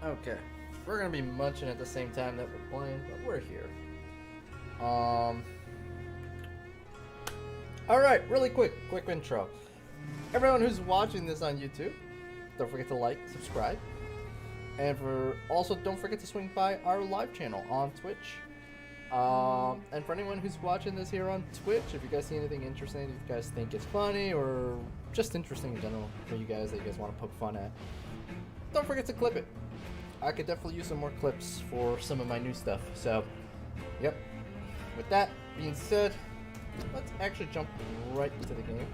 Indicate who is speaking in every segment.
Speaker 1: Okay, we're gonna be munching at the same time that we're playing, but we're here. Alright, really quick intro. Everyone who's watching this on YouTube, don't forget to like, subscribe, and also don't forget to swing by our live channel on Twitch. And for anyone who's watching this here on Twitch, if you guys see anything interesting, if you guys think it's funny or just interesting in general for you guys that you guys want to poke fun at, don't forget to clip it. I could definitely use some more clips for some of my new stuff. So, yep. With that being said, let's actually jump right into the game.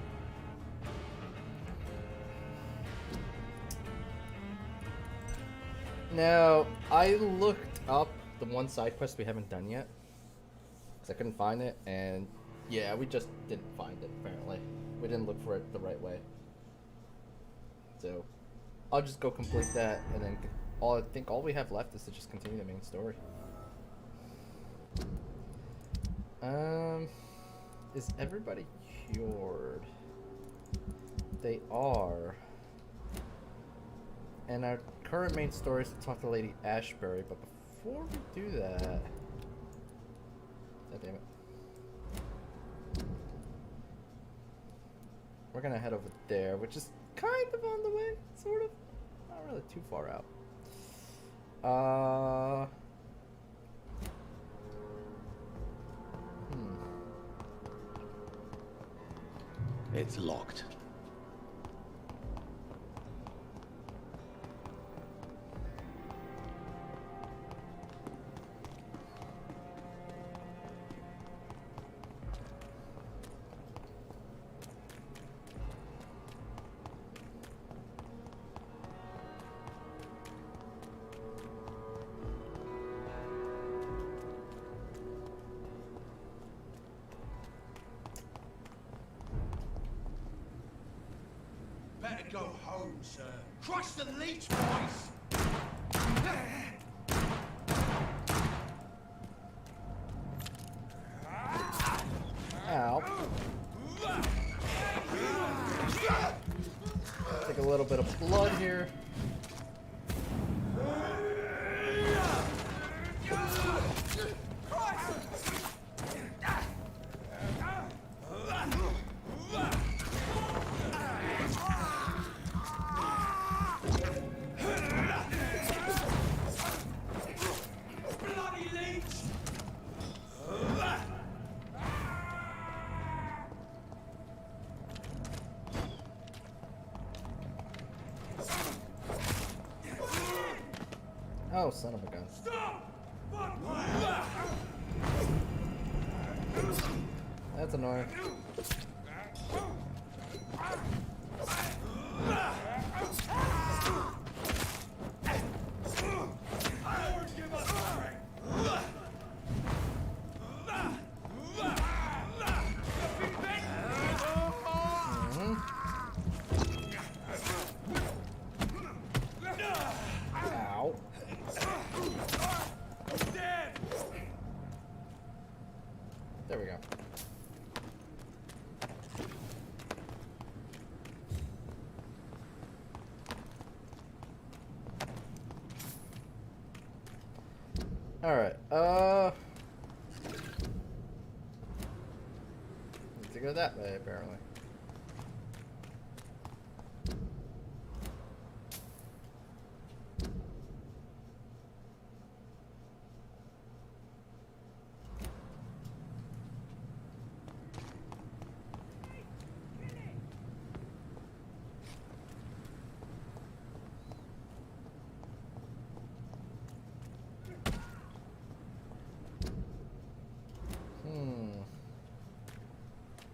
Speaker 1: Now, I looked up the one side quest we haven't done yet, because I couldn't find it, and yeah, we just didn't find it, apparently. We didn't look for it the right way. So, I'll just go complete that, and then I think all we have left is to just continue the main story. Is everybody cured? They are. And our current main story is to talk to Lady Ashbury, but before we do that... God damn it. We're gonna head over there, which is kind of on the way, sort of. Not really too far out.
Speaker 2: It's locked.
Speaker 3: Better go home, sir. Crush the leech, boys!
Speaker 1: Ow. Take a little bit of blood here. Oh, son of a gun.
Speaker 3: Stop!
Speaker 1: That's annoying. Ow. There we go. Alright, need to go that way, apparently.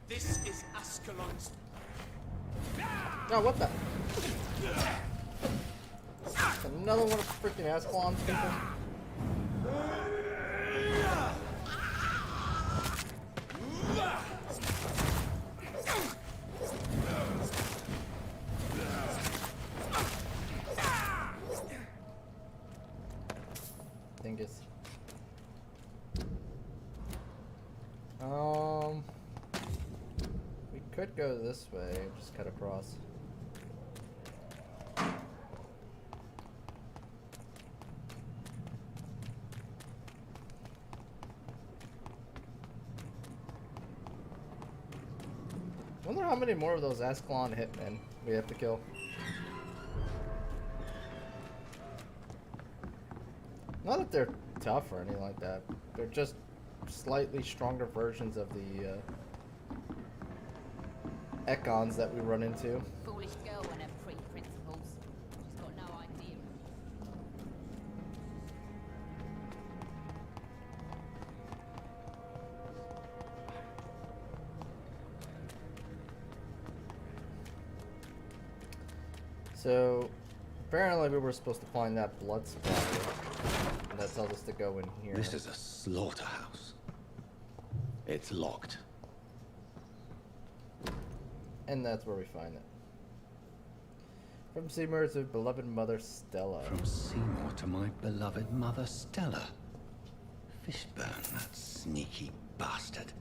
Speaker 3: This is Ascalon's.
Speaker 1: Oh, what the? Another one of the freaking Ascalon's people? Dingus. We could go this way, just cut across. Wonder how many more of those Ascalon hitmen we have to kill. Not that they're tough or anything like that. They're just slightly stronger versions of the Econs that we run into.
Speaker 4: Foolish girl and her pre-principles. She's got no idea.
Speaker 1: So, apparently we were supposed to find that blood splatter. And that tells us to go in here.
Speaker 2: This is a slaughterhouse. It's locked.
Speaker 1: And that's where we find it. From Seymour to beloved mother Stella.
Speaker 2: From Seymour to my beloved mother Stella. Fishburne, that sneaky bastard.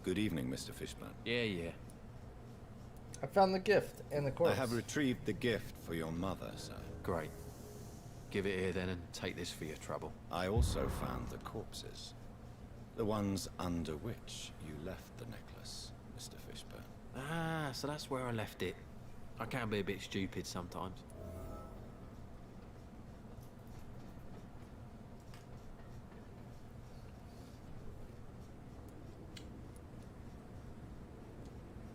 Speaker 2: Good evening, Mr. Fishburne.
Speaker 5: Yeah.
Speaker 1: I found the gift and the corpse.
Speaker 2: I have retrieved the gift for your mother, sir.
Speaker 5: Great. Give it here then and take this for your trouble.
Speaker 2: I also found the corpses. The ones under which you left the necklace, Mr. Fishburne.
Speaker 5: Ah, so that's where I left it. I can be a bit stupid sometimes.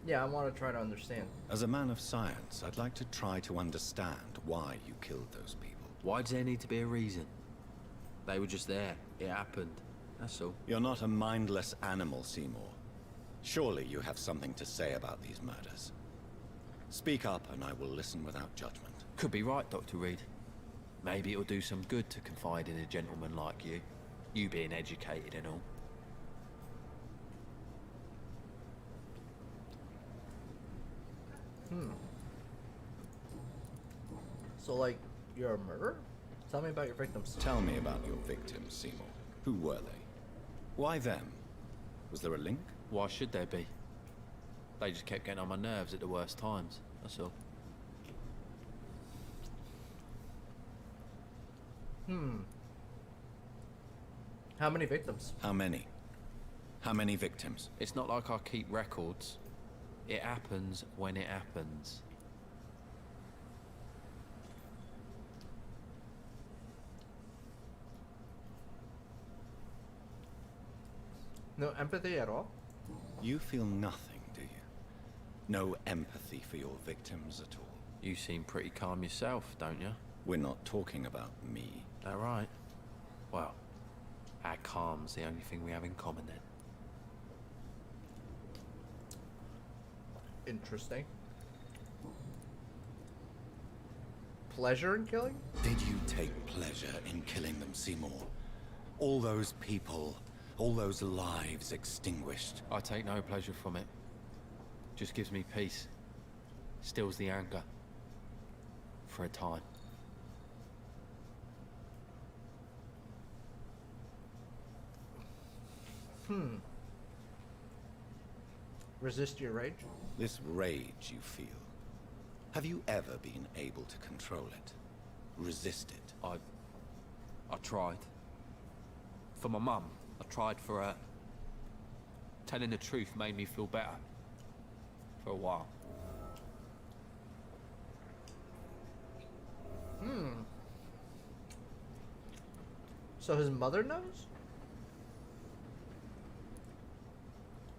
Speaker 1: Yeah, I want to try to understand.
Speaker 2: As a man of science, I'd like to try to understand why you killed those people.
Speaker 5: Why does there need to be a reason? They were just there. It happened. That's all.
Speaker 2: You're not a mindless animal, Seymour. Surely you have something to say about these murders. Speak up and I will listen without judgment.
Speaker 5: Could be right, Dr. Reed. Maybe it'll do some good to confide in a gentleman like you. You being educated and all.
Speaker 1: So, like, you're a murderer? Tell me about your victims.
Speaker 2: Tell me about your victims, Seymour. Who were they? Why them? Was there a link?
Speaker 5: Why should there be? They just kept getting on my nerves at the worst times. That's all.
Speaker 1: How many victims?
Speaker 2: How many? How many victims?
Speaker 5: It's not like I keep records. It happens when it happens.
Speaker 1: No empathy at all?
Speaker 2: You feel nothing, do you? No empathy for your victims at all?
Speaker 5: You seem pretty calm yourself, don't you?
Speaker 2: We're not talking about me.
Speaker 5: That right? Well, our calm's the only thing we have in common then.
Speaker 1: Interesting. Pleasure in killing?
Speaker 2: Did you take pleasure in killing them, Seymour? All those people, all those lives extinguished.
Speaker 5: I take no pleasure from it. Just gives me peace. Stills the anger. For a time.
Speaker 1: Resist your rage?
Speaker 2: This rage you feel, have you ever been able to control it? Resist it?
Speaker 5: I tried. For my mum. I tried for her. Telling the truth made me feel better. For a while.
Speaker 1: So his mother knows?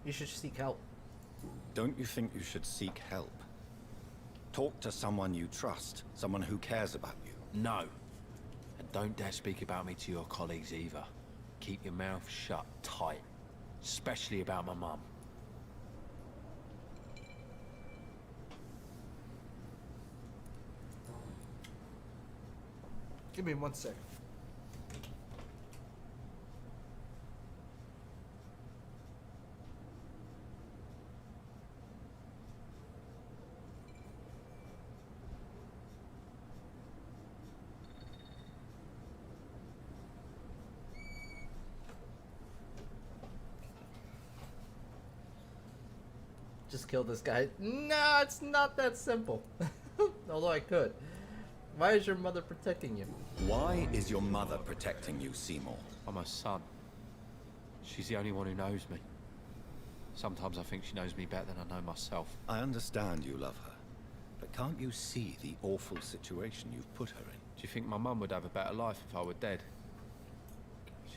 Speaker 1: You should seek help.
Speaker 2: Don't you think you should seek help? Talk to someone you trust, someone who cares about you.
Speaker 5: No. And don't dare speak about me to your colleagues either. Keep your mouth shut tight. Especially about my mum.
Speaker 1: Give me 1 sec. Just kill this guy. No, it's not that simple. Although I could. Why is your mother protecting you?
Speaker 2: Why is your mother protecting you, Seymour?
Speaker 5: I'm her son. She's the only one who knows me. Sometimes I think she knows me better than I know myself.
Speaker 2: I understand you love her, but can't you see the awful situation you've put her in?
Speaker 5: Do you think my mum would have a better life if I were dead?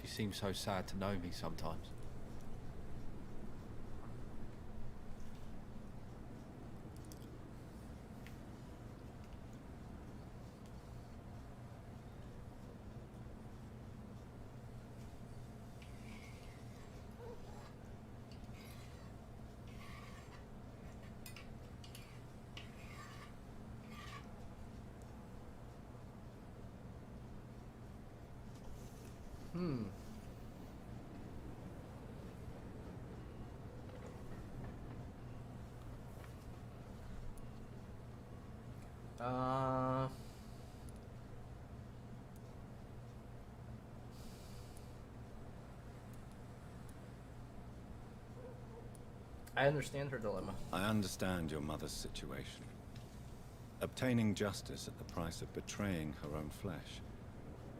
Speaker 5: She seems so sad to know me sometimes.
Speaker 1: I understand her dilemma.
Speaker 2: I understand your mother's situation. Obtaining justice at the price of betraying her own flesh.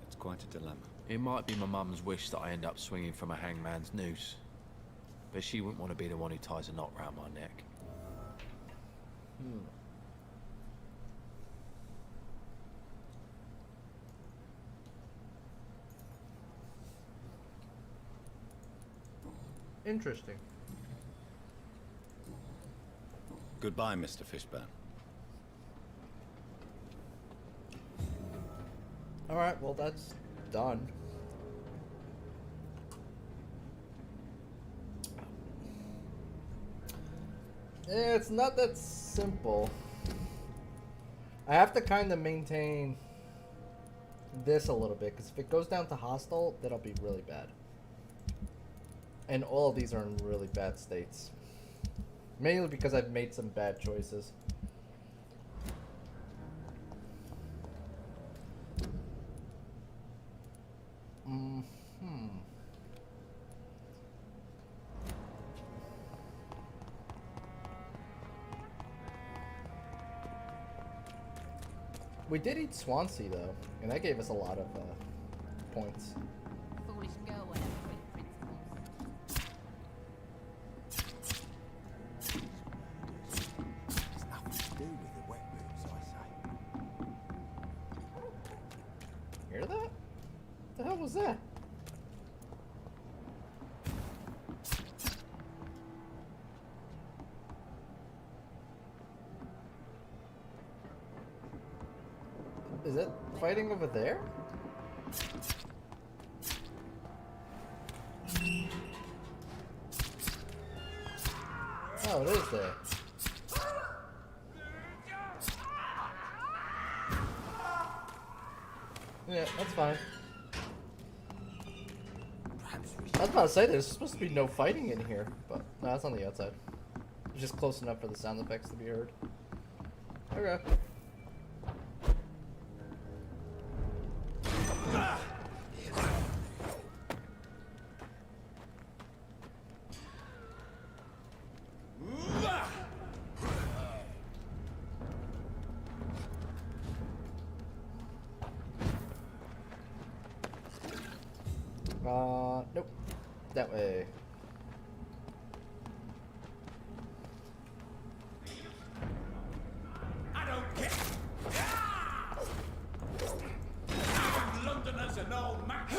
Speaker 2: It's quite a dilemma.
Speaker 5: It might be my mum's wish that I end up swinging from a hangman's noose. But she wouldn't want to be the one who ties a knot round my neck.
Speaker 1: Interesting.
Speaker 2: Goodbye, Mr. Fishburne.
Speaker 1: Alright, well that's done. It's not that simple. I have to kind of maintain this a little bit, because if it goes down to hostile, that'll be really bad. And all of these are in really bad states. Mainly because I've made some bad choices. We did eat Swansea though, and that gave us a lot of points.
Speaker 4: Foolish girl will have great principles.
Speaker 3: There's nothing to do with the wet boots, I say.
Speaker 1: Hear that? What the hell was that? Is it fighting over there? Oh, it is there. Yeah, that's fine. I was about to say there's supposed to be no fighting in here, but no, it's on the outside. It's just close enough for the sound effects to be heard. Okay. Nope. That way.
Speaker 3: I don't care. Londoners are no match.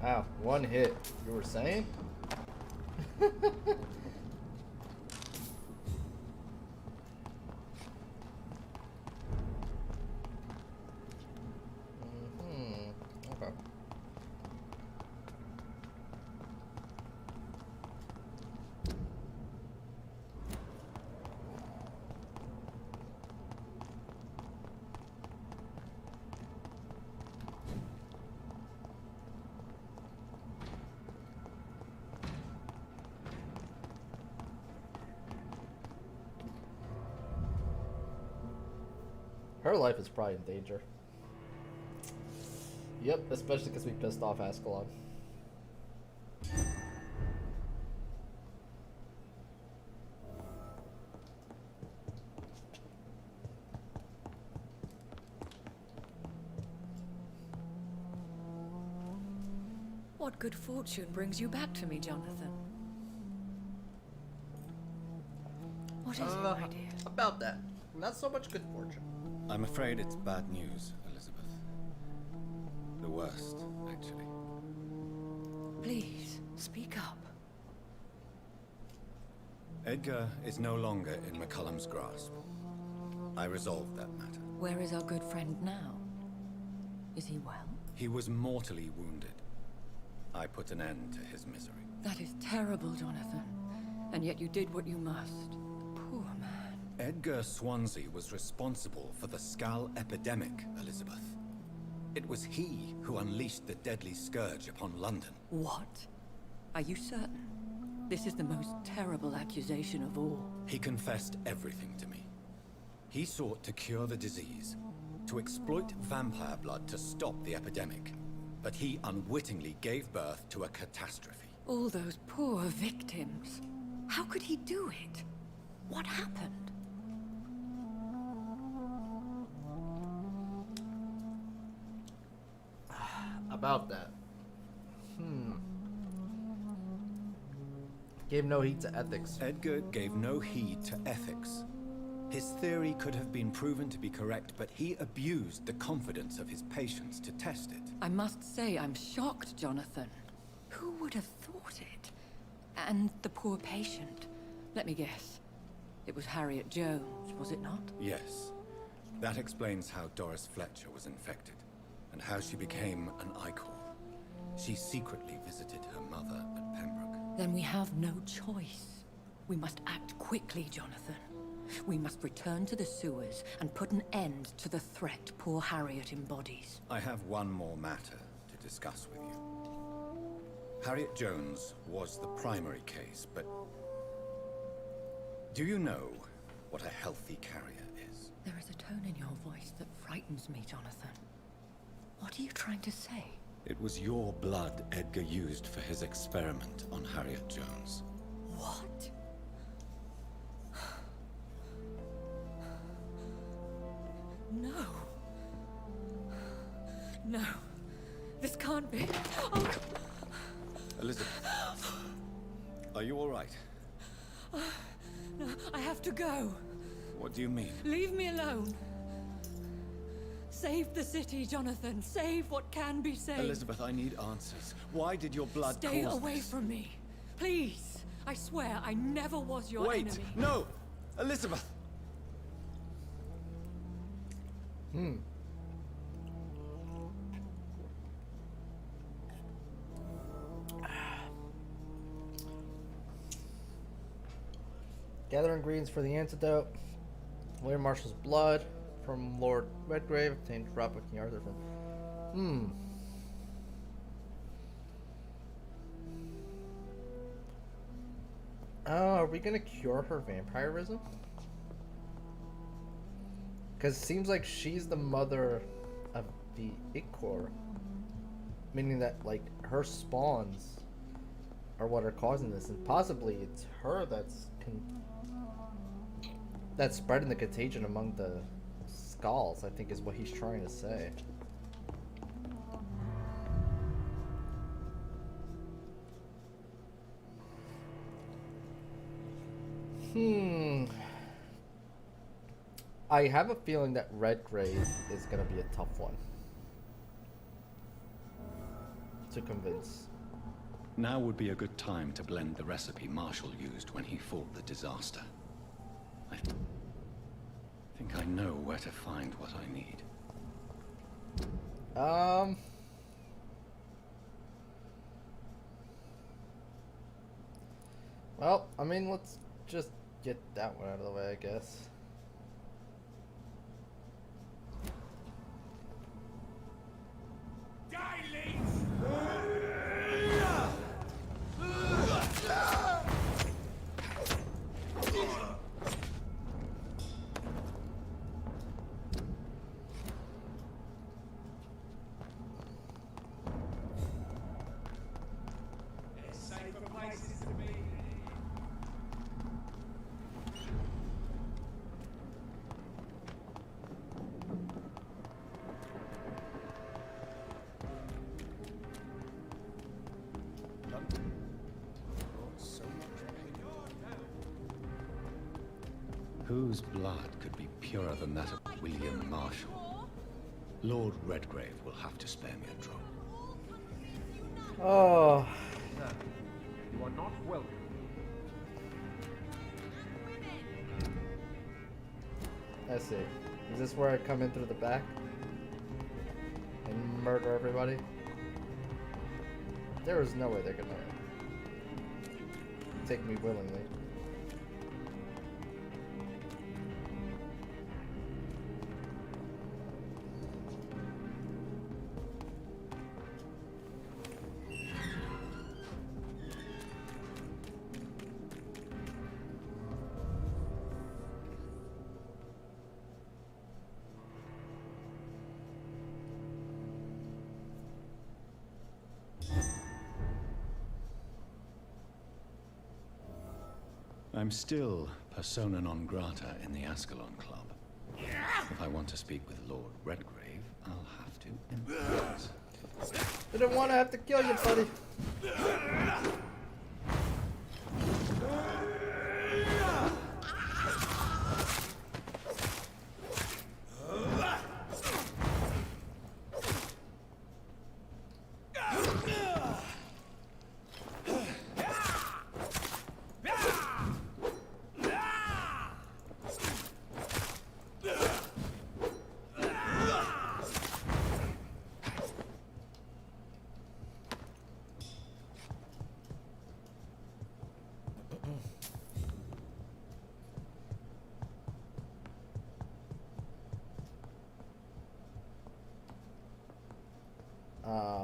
Speaker 1: Ow, one hit. You were saying? Okay. Her life is probably in danger. Yep, especially because we pissed off Ascalon.
Speaker 6: What good fortune brings you back to me, Jonathan? What is it, my dear?
Speaker 1: About that. Not so much good fortune.
Speaker 2: I'm afraid it's bad news, Elizabeth. The worst, actually.
Speaker 6: Please, speak up.
Speaker 2: Edgar is no longer in McCullum's grasp. I resolved that matter.
Speaker 6: Where is our good friend now? Is he well?
Speaker 2: He was mortally wounded. I put an end to his misery.
Speaker 6: That is terrible, Jonathan. And yet you did what you must. Poor man.
Speaker 2: Edgar Swansea was responsible for the Skal epidemic, Elizabeth. It was he who unleashed the deadly scourge upon London.
Speaker 6: What? Are you certain? This is the most terrible accusation of all.
Speaker 2: He confessed everything to me. He sought to cure the disease, to exploit vampire blood to stop the epidemic. But he unwittingly gave birth to a catastrophe.
Speaker 6: All those poor victims. How could he do it? What happened?
Speaker 1: About that. Gave no heed to ethics.
Speaker 2: Edgar gave no heed to ethics. His theory could have been proven to be correct, but he abused the confidence of his patients to test it.
Speaker 6: I must say I'm shocked, Jonathan. Who would have thought it? And the poor patient. Let me guess. It was Harriet Jones, was it not?
Speaker 2: Yes. That explains how Doris Fletcher was infected, and how she became an Icor. She secretly visited her mother at Pembroke.
Speaker 6: Then we have no choice. We must act quickly, Jonathan. We must return to the sewers and put an end to the threat poor Harriet embodies.
Speaker 2: I have one more matter to discuss with you. Harriet Jones was the primary case, but do you know what a healthy carrier is?
Speaker 6: There is a tone in your voice that frightens me, Jonathan. What are you trying to say?
Speaker 2: It was your blood Edgar used for his experiment on Harriet Jones.
Speaker 6: What? No. No. This can't be. Oh.
Speaker 2: Elizabeth, are you all right?
Speaker 6: No, I have to go.
Speaker 2: What do you mean?
Speaker 6: Leave me alone. Save the city, Jonathan. Save what can be saved.
Speaker 2: Elizabeth, I need answers. Why did your blood
Speaker 6: Stay
Speaker 2: cause
Speaker 6: away
Speaker 2: this?
Speaker 6: from me. Please. I swear I never was your
Speaker 2: Wait!
Speaker 6: enemy.
Speaker 2: No! Elizabeth!
Speaker 1: Gather ingredients for the antidote. William Marshall's blood from Lord Redgrave. Obtained drop of King Arthur from. Are we gonna cure her vampirism? Because it seems like she's the mother of the Icor. Meaning that, like, her spawns are what are causing this. And possibly it's her that's spreading the contagion among the Skulls, I think is what he's trying to say. I have a feeling that Redgrave is going to be a tough one to convince.
Speaker 2: Now would be a good time to blend the recipe Marshall used when he fought the disaster. I think I know where to find what I need.
Speaker 1: Well, I mean, let's just get that one out of the way, I guess.
Speaker 2: Whose blood could be purer than that of William Marshall? Lord Redgrave will have to spare me a drop.
Speaker 1: Oh.
Speaker 5: You are not welcome.
Speaker 1: I see. Is this where I come in through the back? And murder everybody? There is no way they're gonna take me willingly.
Speaker 2: I'm still persona non grata in the Ascalon Club. If I want to speak with Lord Redgrave, I'll have to improvise.
Speaker 1: Didn't want to have to kill you, buddy.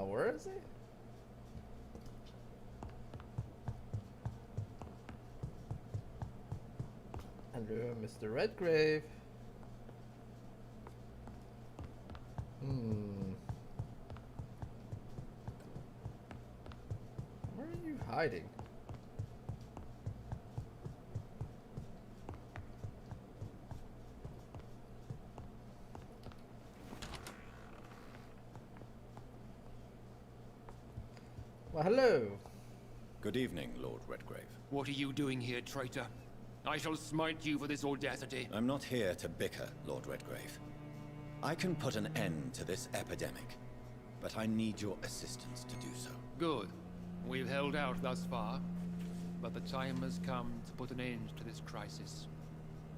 Speaker 1: Where is he? Hello, Mr. Redgrave. Where are you hiding? Well, hello.
Speaker 2: Good evening, Lord Redgrave.
Speaker 7: What are you doing here, traitor? I shall smite you for this audacity.
Speaker 2: I'm not here to bicker, Lord Redgrave. I can put an end to this epidemic, but I need your assistance to do so.
Speaker 7: Good. We've held out thus far, but the time has come to put an end to this crisis.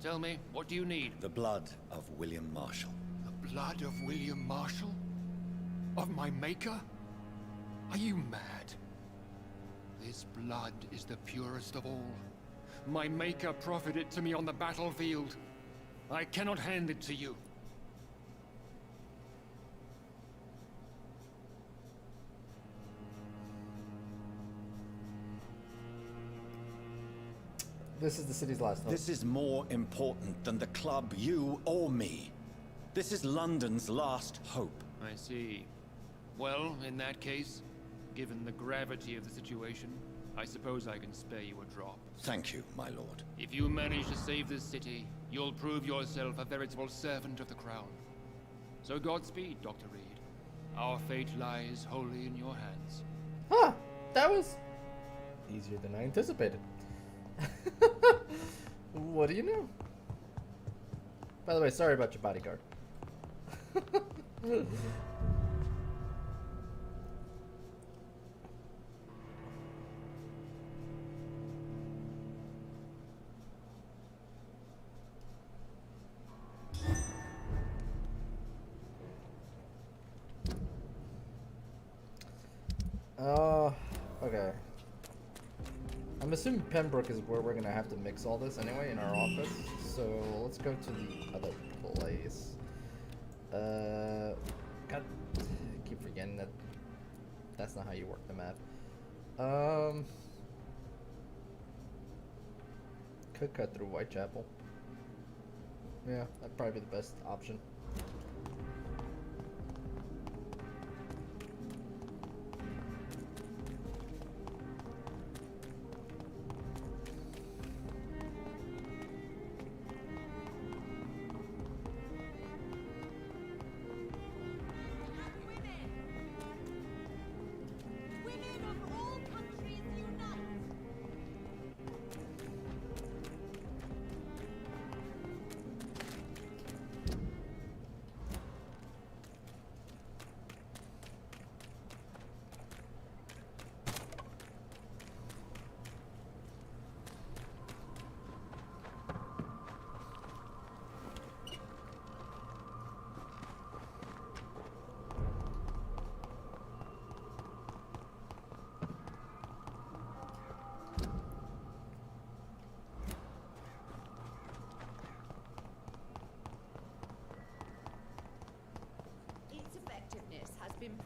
Speaker 7: Tell me, what do you need?
Speaker 2: The blood of William Marshall.
Speaker 7: The blood of William Marshall? Of my maker? Are you mad? This blood is the purest of all. My maker proffered it to me on the battlefield. I cannot hand it to you.
Speaker 1: This is the city's last hope.
Speaker 2: This is more important than the club, you or me. This is London's last hope.
Speaker 7: I see. Well, in that case, given the gravity of the situation, I suppose I can spare you a drop.
Speaker 2: Thank you, my lord.
Speaker 7: If you manage to save this city, you'll prove yourself a veritable servant of the crown. So Godspeed, Dr. Reed. Our fate lies wholly in your hands.
Speaker 1: Huh, that was easier than I anticipated. What do you know? By the way, sorry about your bodyguard. Okay. I'm assuming Pembroke is where we're gonna have to mix all this anyway in our office. So let's go to the other place. God, I keep forgetting that that's not how you work the map. Could cut through Whitechapel. Yeah, that'd probably be the best option.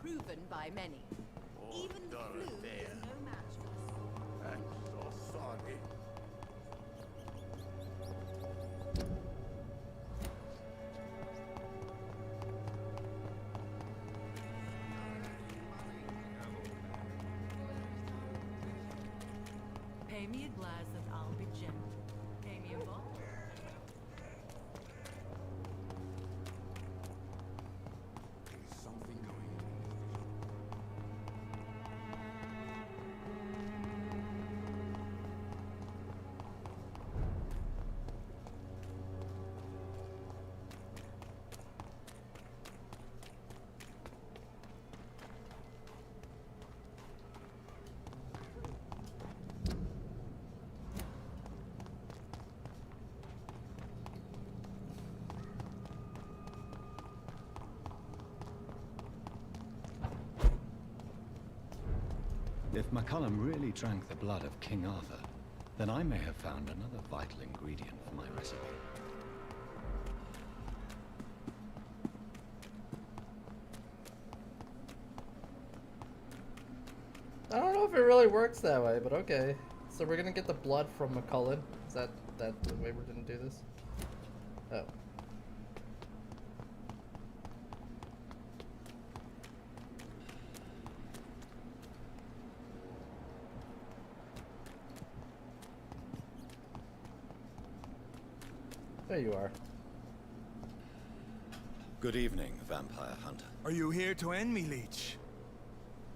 Speaker 8: proven by many. Even the flu is no match for us.
Speaker 3: I'm so sorry.
Speaker 8: Pay me a glass and I'll be gentle. Pay me a bottle.
Speaker 3: There's something going on.
Speaker 2: If McCullum really drank the blood of King Arthur, then I may have found another vital ingredient for my recipe.
Speaker 1: I don't know if it really works that way, but okay. So we're gonna get the blood from McCullen. Is that the way we're gonna do this? Oh. There you are.
Speaker 2: Good evening, vampire hunter.
Speaker 9: Are you here to end me, Leech?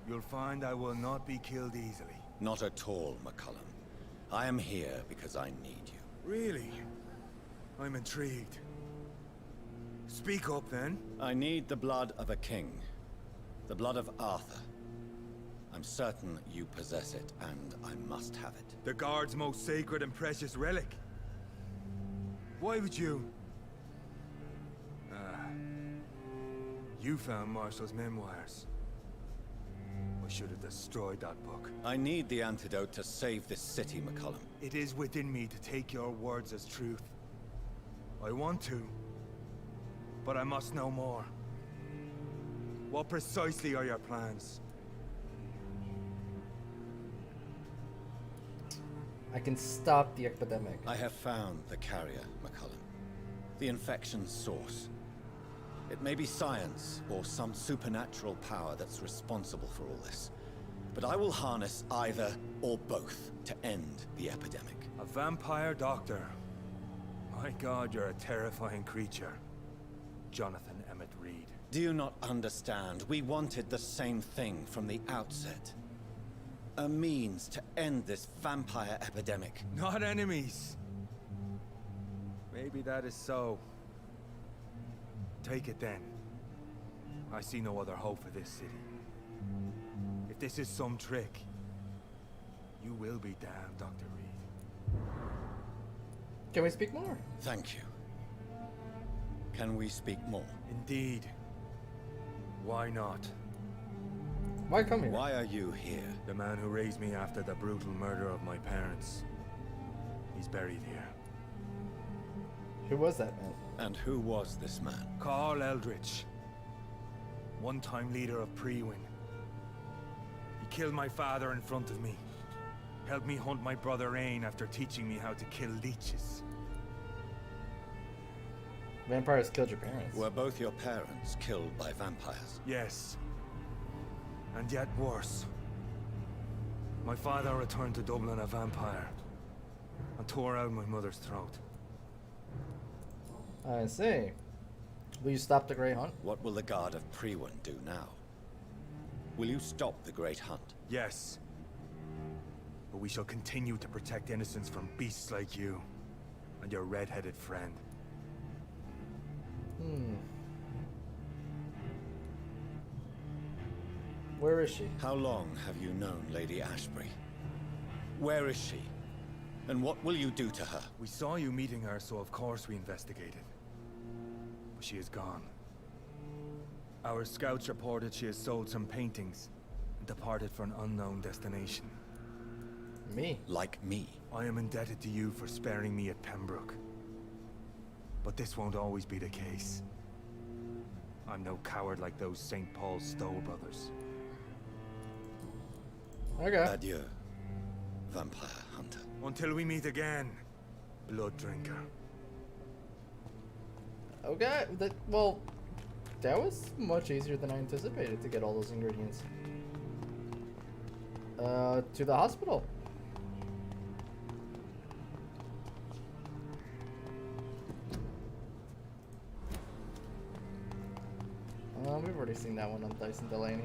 Speaker 9: You'll find I will not be killed easily.
Speaker 2: Not at all, McCullum. I am here because I need you.
Speaker 9: Really? I'm intrigued. Speak up, then.
Speaker 2: I need the blood of a king. The blood of Arthur. I'm certain you possess it, and I must have it.
Speaker 9: The Guard's most sacred and precious relic. Why would you? You found Marshall's memoirs. I should have destroyed that book.
Speaker 2: I need the antidote to save this city, McCullum.
Speaker 9: It is within me to take your words as truth. I want to, but I must know more. What precisely are your plans?
Speaker 1: I can stop the epidemic.
Speaker 2: I have found the carrier, McCullum. The infection's source. It may be science or some supernatural power that's responsible for all this. But I will harness either or both to end the epidemic.
Speaker 9: A vampire doctor. My God, you're a terrifying creature. Jonathan Emmett Reed.
Speaker 2: Do you not understand? We wanted the same thing from the outset. A means to end this vampire epidemic.
Speaker 9: Not enemies. Maybe that is so. Take it then. I see no other hope for this city. If this is some trick, you will be damned, Dr. Reed.
Speaker 1: Can we speak more?
Speaker 2: Thank you. Can we speak more?
Speaker 9: Indeed. Why not?
Speaker 1: Why come here?
Speaker 2: Why are you here?
Speaker 9: The man who raised me after the brutal murder of my parents. He's buried here.
Speaker 1: Who was that man?
Speaker 2: And who was this man?
Speaker 9: Carl Eldritch. One-time leader of Priwen. He killed my father in front of me. Helped me hunt my brother Ain after teaching me how to kill leeches.
Speaker 1: Vampires killed your parents.
Speaker 2: Were both your parents killed by vampires?
Speaker 9: Yes. And yet worse. My father returned to Dublin a vampire. And tore out my mother's throat.
Speaker 1: I see. Will you stop the Grey Hunt?
Speaker 2: What will the Guard of Priwen do now? Will you stop the Great Hunt?
Speaker 9: Yes. But we shall continue to protect innocents from beasts like you. And your red-headed friend.
Speaker 1: Where is she?
Speaker 2: How long have you known Lady Ashbury? Where is she? And what will you do to her?
Speaker 9: We saw you meeting her, so of course we investigated. But she is gone. Our scouts reported she has sold some paintings and departed for an unknown destination.
Speaker 1: Me?
Speaker 2: Like me.
Speaker 9: I am indebted to you for sparing me at Pembroke. But this won't always be the case. I'm no coward like those St. Paul's Stowe brothers.
Speaker 1: Okay.
Speaker 2: Adieu, vampire hunter.
Speaker 9: Until we meet again, blood drinker.
Speaker 1: Okay. Well, that was much easier than I anticipated to get all those ingredients. To the hospital. We've already seen that one on Dyson Delaney.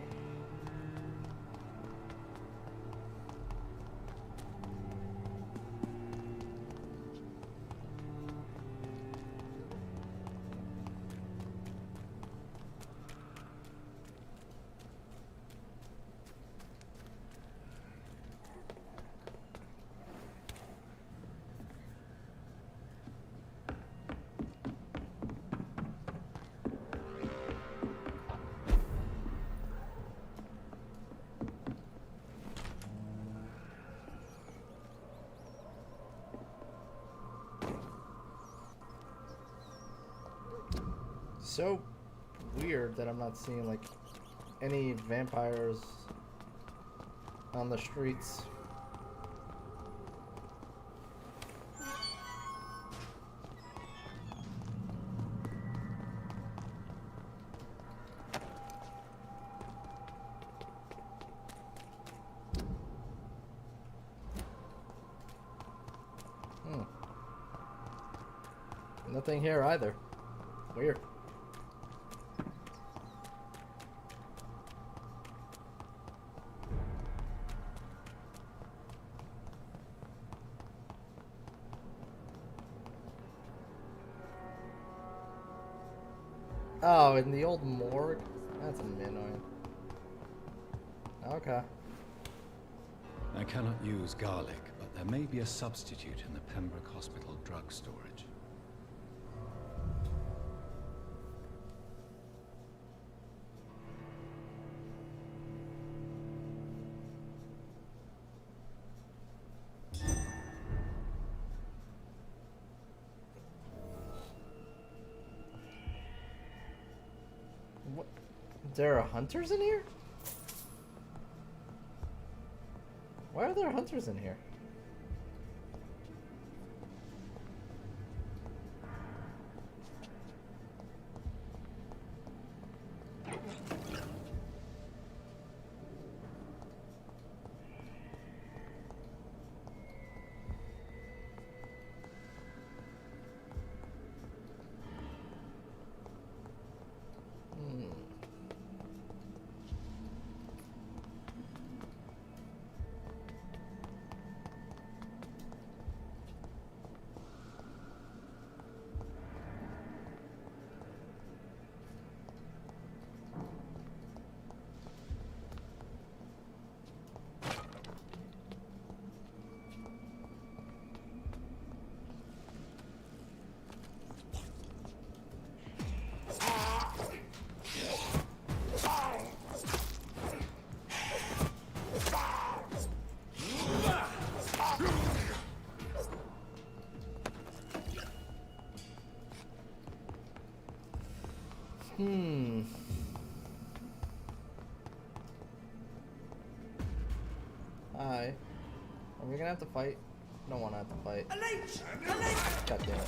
Speaker 1: So weird that I'm not seeing like any vampires on the streets. Nothing here either. Weird. Oh, in the old morgue? That's annoying. Okay.
Speaker 2: I cannot use garlic, but there may be a substitute in the Pembroke Hospital drug storage.
Speaker 1: What? There are hunters in here? Why are there hunters in here? Hi. Are we gonna have to fight? I don't wanna have to fight. God damn it.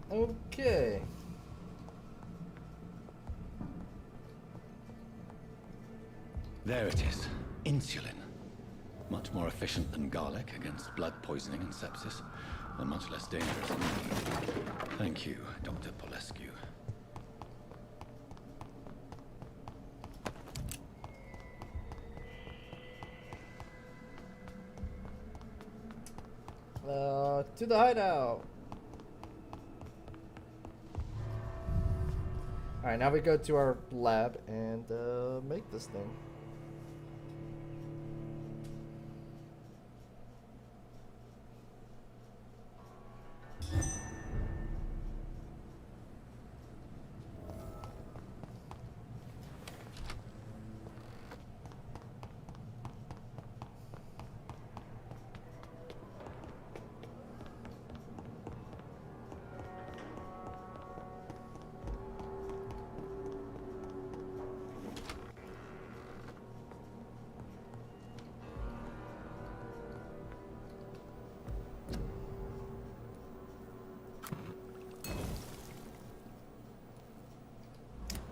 Speaker 1: Okay.
Speaker 2: There it is. Insulin. Much more efficient than garlic against blood poisoning and sepsis, and much less dangerous indeed. Thank you, Dr. Polescu.
Speaker 1: To the hideout. Alright, now we go to our lab and make this thing.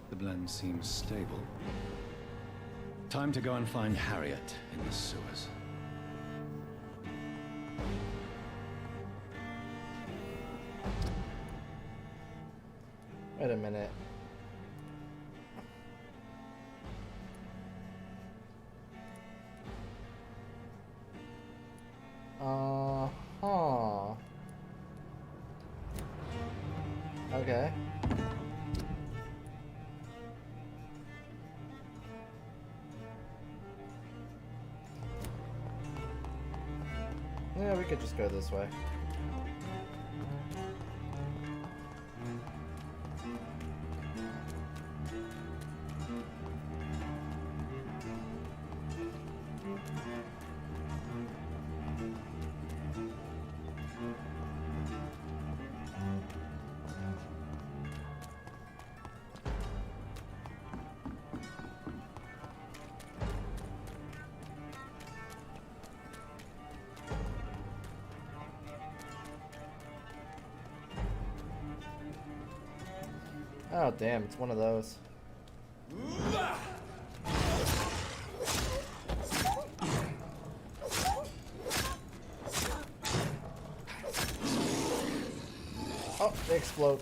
Speaker 2: The blend seems stable. Time to go and find Harriet in the sewers.
Speaker 1: Wait a minute. Huh. Okay. Yeah, we could just go this way. Oh damn, it's one of those. Oh, they explode.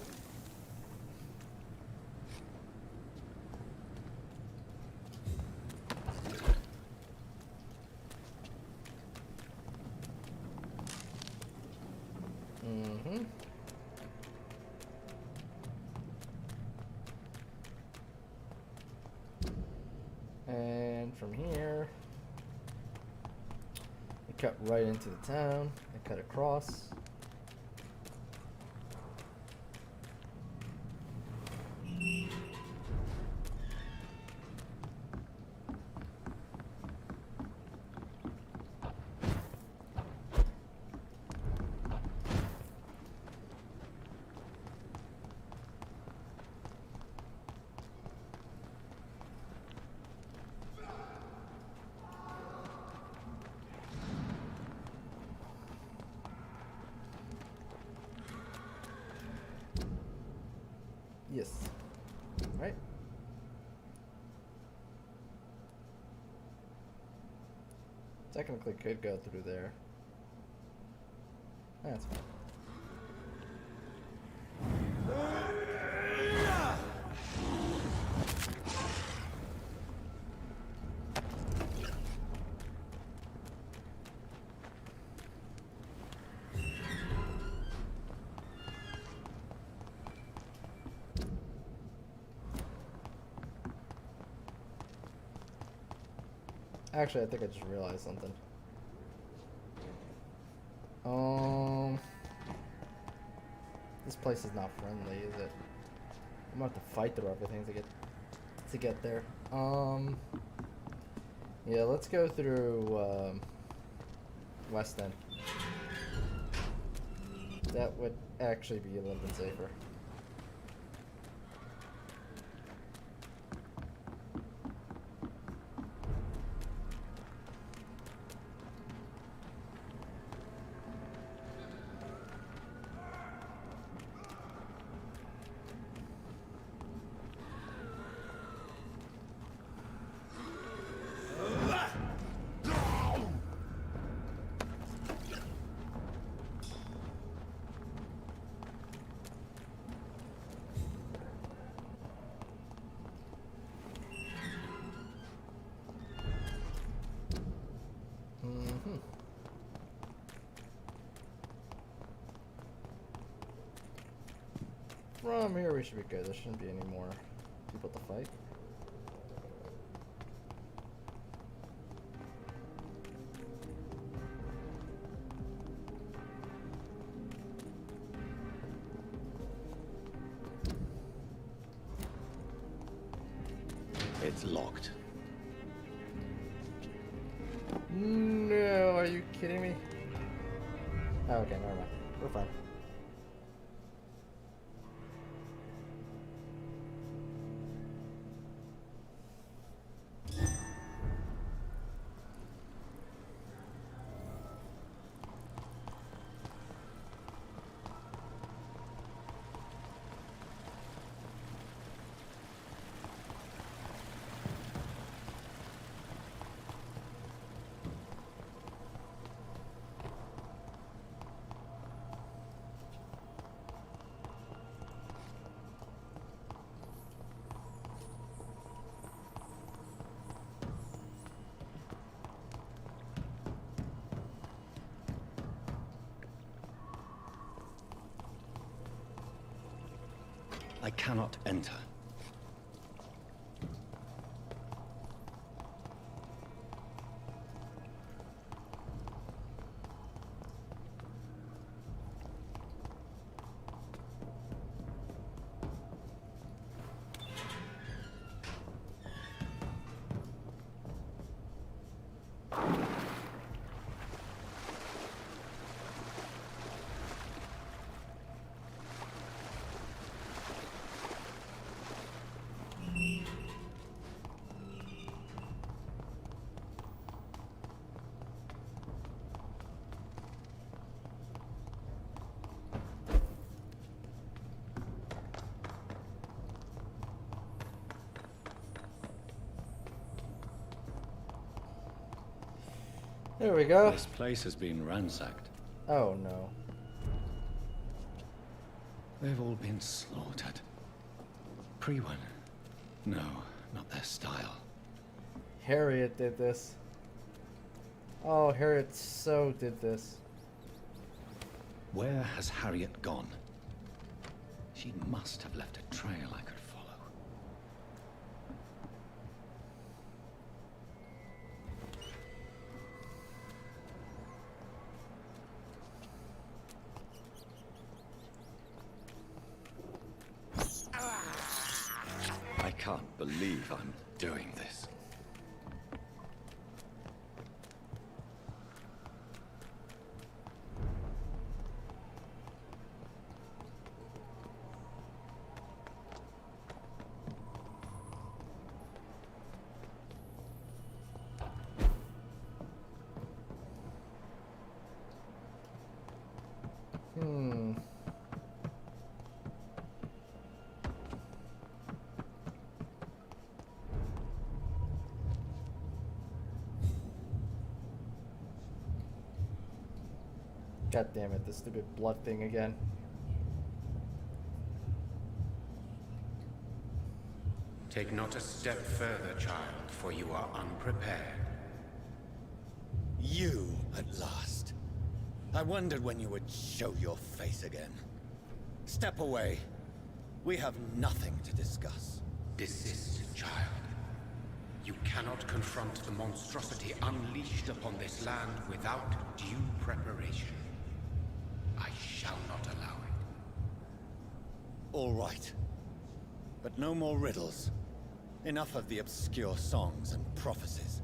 Speaker 1: Mm-hmm. And from here, we cut right into the town and cut across. Yes. Right. Technically could go through there. That's fine. Actually, I think I just realized something. This place is not friendly, is it? I'm gonna have to fight through everything to get there. Yeah, let's go through West End. That would actually be a little bit safer. From here we should be good. There shouldn't be any more people to fight.
Speaker 2: It's locked.
Speaker 1: No, are you kidding me? Oh, okay, never mind. We're fine.
Speaker 2: I cannot enter.
Speaker 1: There we go.
Speaker 2: This place has been ransacked.
Speaker 1: Oh no.
Speaker 2: They've all been slaughtered. Pre-one? No, not their style.
Speaker 1: Harriet did this. Oh, Harriet so did this.
Speaker 2: Where has Harriet gone? She must have left a trail I could follow. I can't believe I'm doing this.
Speaker 1: God damn it, this stupid blood thing again.
Speaker 10: Take not a step further, child, for you are unprepared.
Speaker 2: You, at last. I wondered when you would show your face again. Step away. We have nothing to discuss.
Speaker 10: Desist, child. You cannot confront the monstrosity unleashed upon this land without due preparation. I shall not allow it.
Speaker 2: All right. But no more riddles. Enough of the obscure songs and prophecies.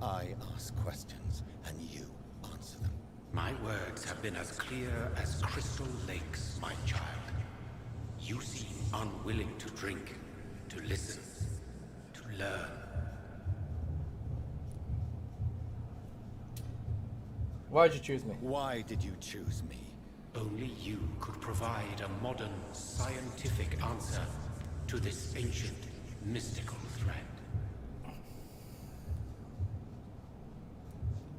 Speaker 2: I ask questions, and you answer them.
Speaker 10: My words have been as clear as crystal lakes, my child. You seem unwilling to drink, to listen, to learn.
Speaker 1: Why'd you choose me?
Speaker 2: Why did you choose me?
Speaker 10: Only you could provide a modern, scientific answer to this ancient, mystical threat.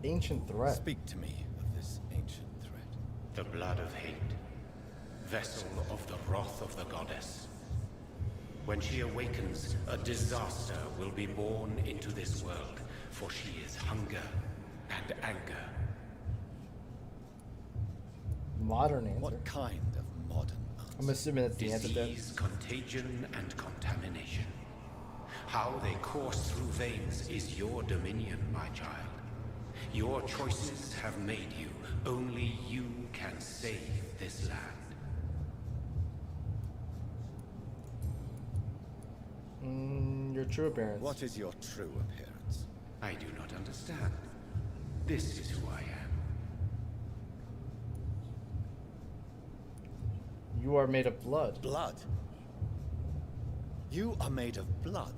Speaker 1: Ancient threat.
Speaker 2: Speak to me of this ancient threat.
Speaker 10: The blood of hate, vessel of the wrath of the goddess. When she awakens, a disaster will be born into this world, for she is hunger and anger.
Speaker 1: Modern answer.
Speaker 2: What kind of modern answer?
Speaker 1: I'm assuming that's the antidote.
Speaker 10: Disease, contagion, and contamination. How they course through veins is your dominion, my child. Your choices have made you. Only you can save this land.
Speaker 1: Your true appearance.
Speaker 2: What is your true appearance?
Speaker 10: I do not understand. This is who I am.
Speaker 1: You are made of blood.
Speaker 2: Blood? You are made of blood?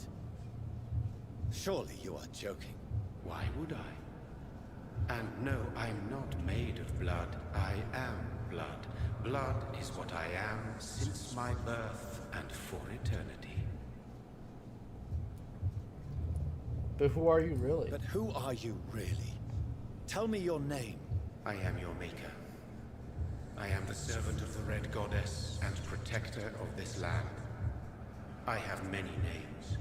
Speaker 2: Surely you are joking.
Speaker 10: Why would I? And no, I'm not made of blood. I am blood. Blood is what I am since my birth and for eternity.
Speaker 1: But who are you really?
Speaker 2: But who are you really? Tell me your name.
Speaker 10: I am your maker. I am the servant of the Red Goddess and protector of this land. I have many names.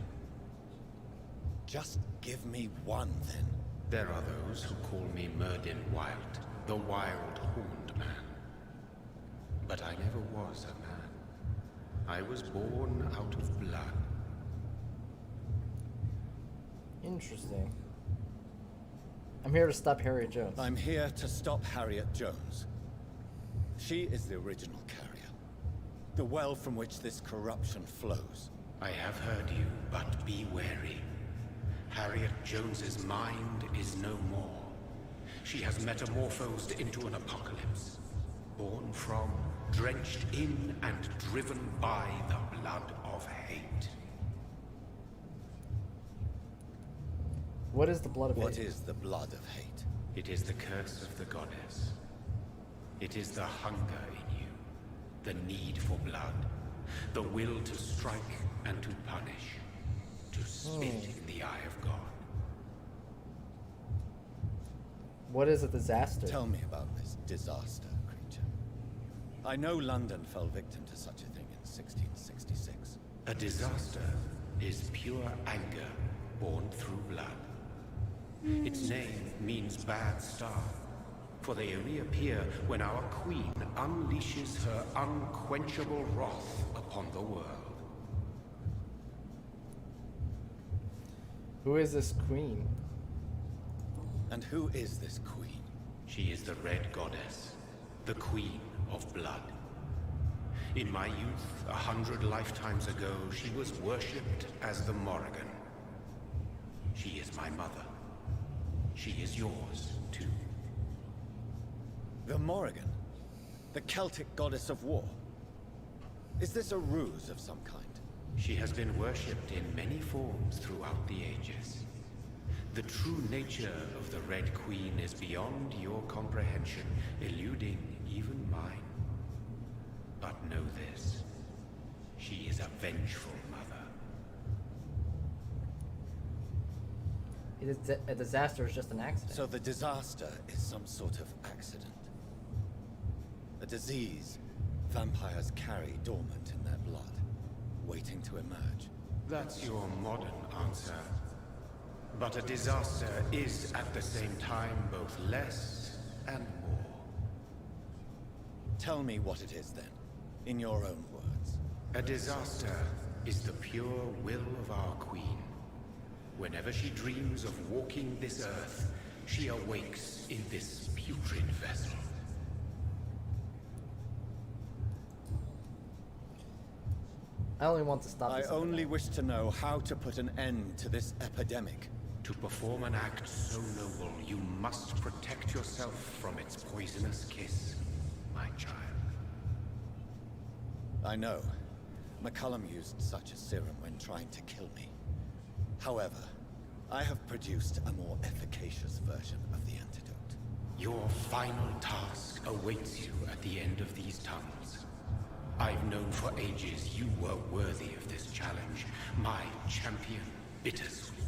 Speaker 2: Just give me one, then.
Speaker 10: There are those who call me Murdin Wild, the Wild Horned Man. But I never was a man. I was born out of blood.
Speaker 1: Interesting. I'm here to stop Harriet Jones.
Speaker 2: I'm here to stop Harriet Jones. She is the original carrier. The well from which this corruption flows.
Speaker 10: I have heard you, but be wary. Harriet Jones's mind is no more. She has metamorphosed into an apocalypse. Born from, drenched in, and driven by the blood of hate.
Speaker 1: What is the blood of hate?
Speaker 2: What is the blood of hate?
Speaker 10: It is the curse of the goddess. It is the hunger in you, the need for blood, the will to strike and to punish, to spit in the eye of God.
Speaker 1: What is a disaster?
Speaker 2: Tell me about this disaster, creature. I know London fell victim to such a thing in 1666.
Speaker 10: A disaster is pure anger born through blood. Its name means bad star, for they reappear when our queen unleashes her unquenchable wrath upon the world.
Speaker 1: Who is this queen?
Speaker 2: And who is this queen?
Speaker 10: She is the Red Goddess, the Queen of Blood. In my youth, 100 lifetimes ago, she was worshipped as the Morrigan. She is my mother. She is yours, too.
Speaker 2: The Morrigan? The Celtic goddess of war? Is this a ruse of some kind?
Speaker 10: She has been worshipped in many forms throughout the ages. The true nature of the Red Queen is beyond your comprehension, eluding even mine. But know this. She is a vengeful mother.
Speaker 1: A disaster is just an accident.
Speaker 2: So the disaster is some sort of accident. A disease vampires carry dormant in their blood, waiting to emerge.
Speaker 10: That's your modern answer. But a disaster is at the same time both less and more.
Speaker 2: Tell me what it is then, in your own words.
Speaker 10: A disaster is the pure will of our queen. Whenever she dreams of walking this earth, she awakes in this putrid vessel.
Speaker 1: I only want to stop
Speaker 2: I
Speaker 1: this
Speaker 2: only
Speaker 1: epidemic.
Speaker 2: wish to know how to put an end to this epidemic.
Speaker 10: To perform an act so noble, you must protect yourself from its poisonous kiss, my child.
Speaker 2: I know. McCullum used such a serum when trying to kill me. However, I have produced a more efficacious version of the antidote.
Speaker 10: Your final task awaits you at the end of these tunnels. I've known for ages you were worthy of this challenge, my champion, Bittersweet.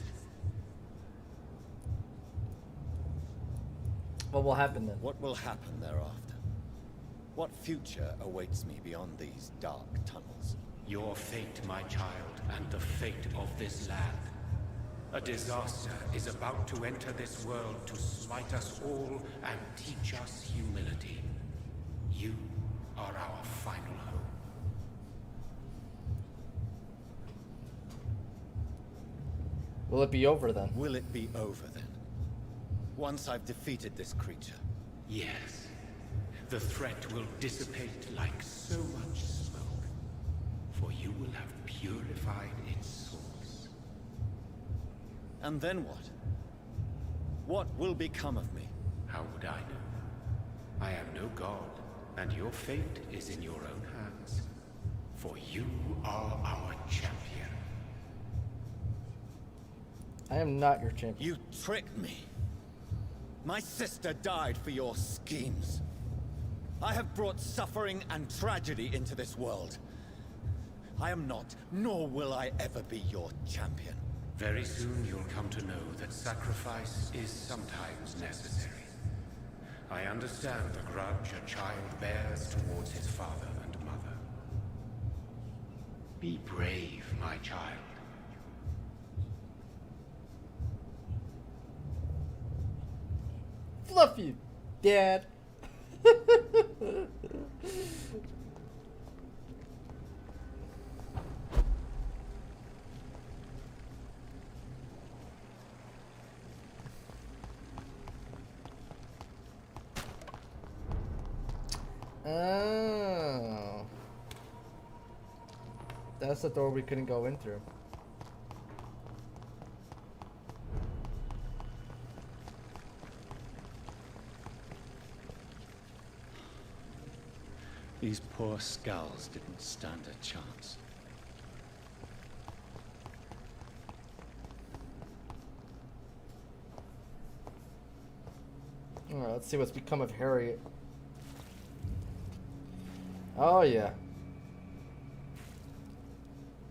Speaker 1: What will happen then?
Speaker 2: What will happen thereafter? What future awaits me beyond these dark tunnels?
Speaker 10: Your fate, my child, and the fate of this land. A disaster is about to enter this world to smite us all and teach us humility. You are our final hope.
Speaker 1: Will it be over then?
Speaker 2: Will it be over then? Once I've defeated this creature?
Speaker 10: Yes. The threat will dissipate like so much smoke, for you will have purified its source.
Speaker 2: And then what? What will become of me?
Speaker 10: How would I know? I am no god, and your fate is in your own hands. For you are our champion.
Speaker 1: I am not your champion.
Speaker 2: You tricked me. My sister died for your schemes. I have brought suffering and tragedy into this world. I am not, nor will I ever be your champion.
Speaker 10: Very soon you'll come to know that sacrifice is sometimes necessary. I understand the grudge a child bears towards his father and mother. Be brave, my child.
Speaker 1: Fluff you, Dad. Oh. That's the door we couldn't go in through.
Speaker 2: These poor skulls didn't stand a chance.
Speaker 1: Alright, let's see what's become of Harriet. Oh yeah.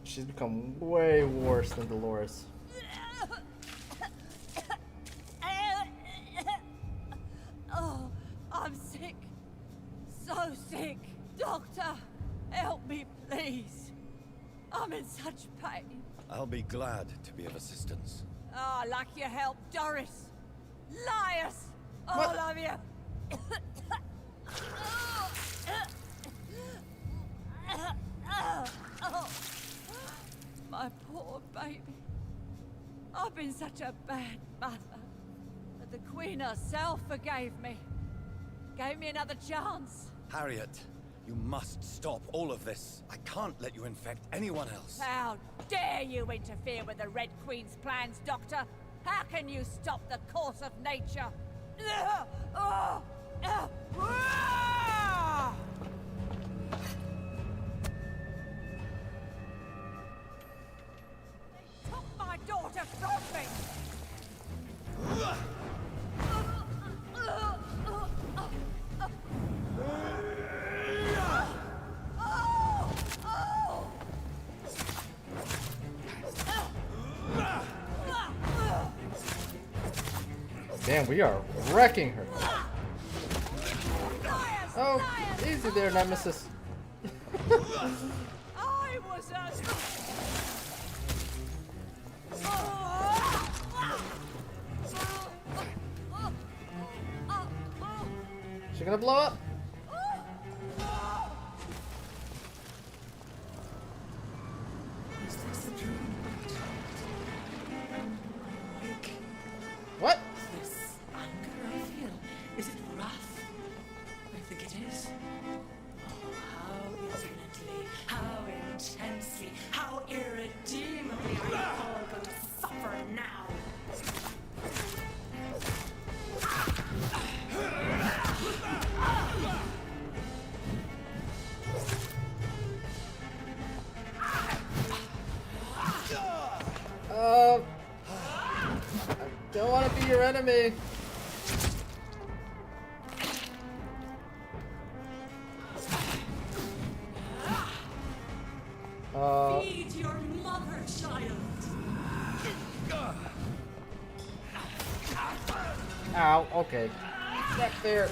Speaker 1: She's become way worse than Dolores.
Speaker 11: Oh, I'm sick. So sick. Doctor, help me, please. I'm in such pain.
Speaker 2: I'll be glad to be of assistance.
Speaker 11: Oh, like your help, Doris. Liars, all of you. My poor baby. I've been such a bad mother. But the Queen herself forgave me. Gave me another chance.
Speaker 2: Harriet, you must stop all of this. I can't let you infect anyone else.
Speaker 11: How dare you interfere with the Red Queen's plans, Doctor? How can you stop the course of nature? They took my daughter from me!
Speaker 1: Damn, we are wrecking her. Oh, easy there, Nemesis.
Speaker 11: I was a...
Speaker 1: She gonna blow up? What?
Speaker 12: This anger I feel, is it wrath? I think it is. Oh, how infinitely, how intensely, how irredeemably are you all going to suffer now?
Speaker 1: I don't want to be your enemy.
Speaker 12: Feed your mother, child.
Speaker 1: Ow, okay. Back there.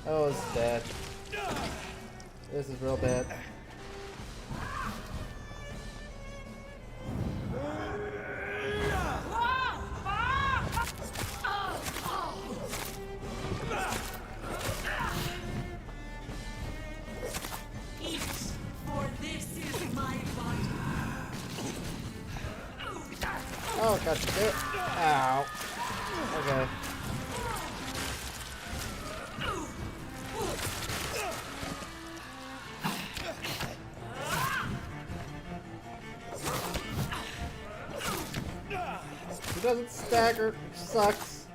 Speaker 1: Oh, it's bad. This is real bad. Oh, got you there. Ow. Okay. He doesn't stagger, which sucks.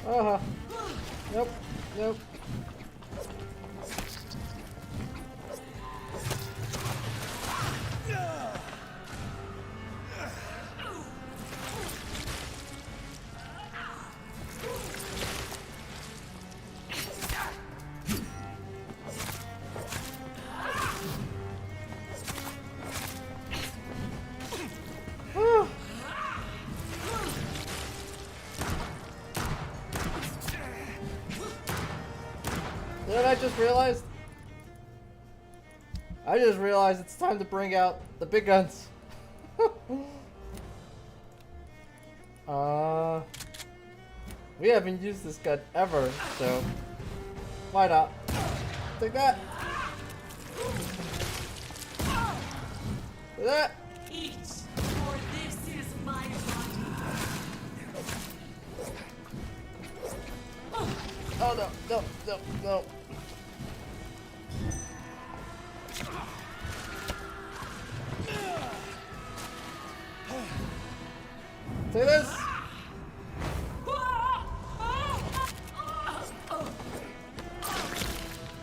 Speaker 1: Uh-huh. Nope. Nope. Then I just realized it's time to bring out the big guns. We haven't used this gun ever, so why not? Take that. Take that.
Speaker 12: Eat, for this is my body.
Speaker 1: Oh no, no, no, no. Take this.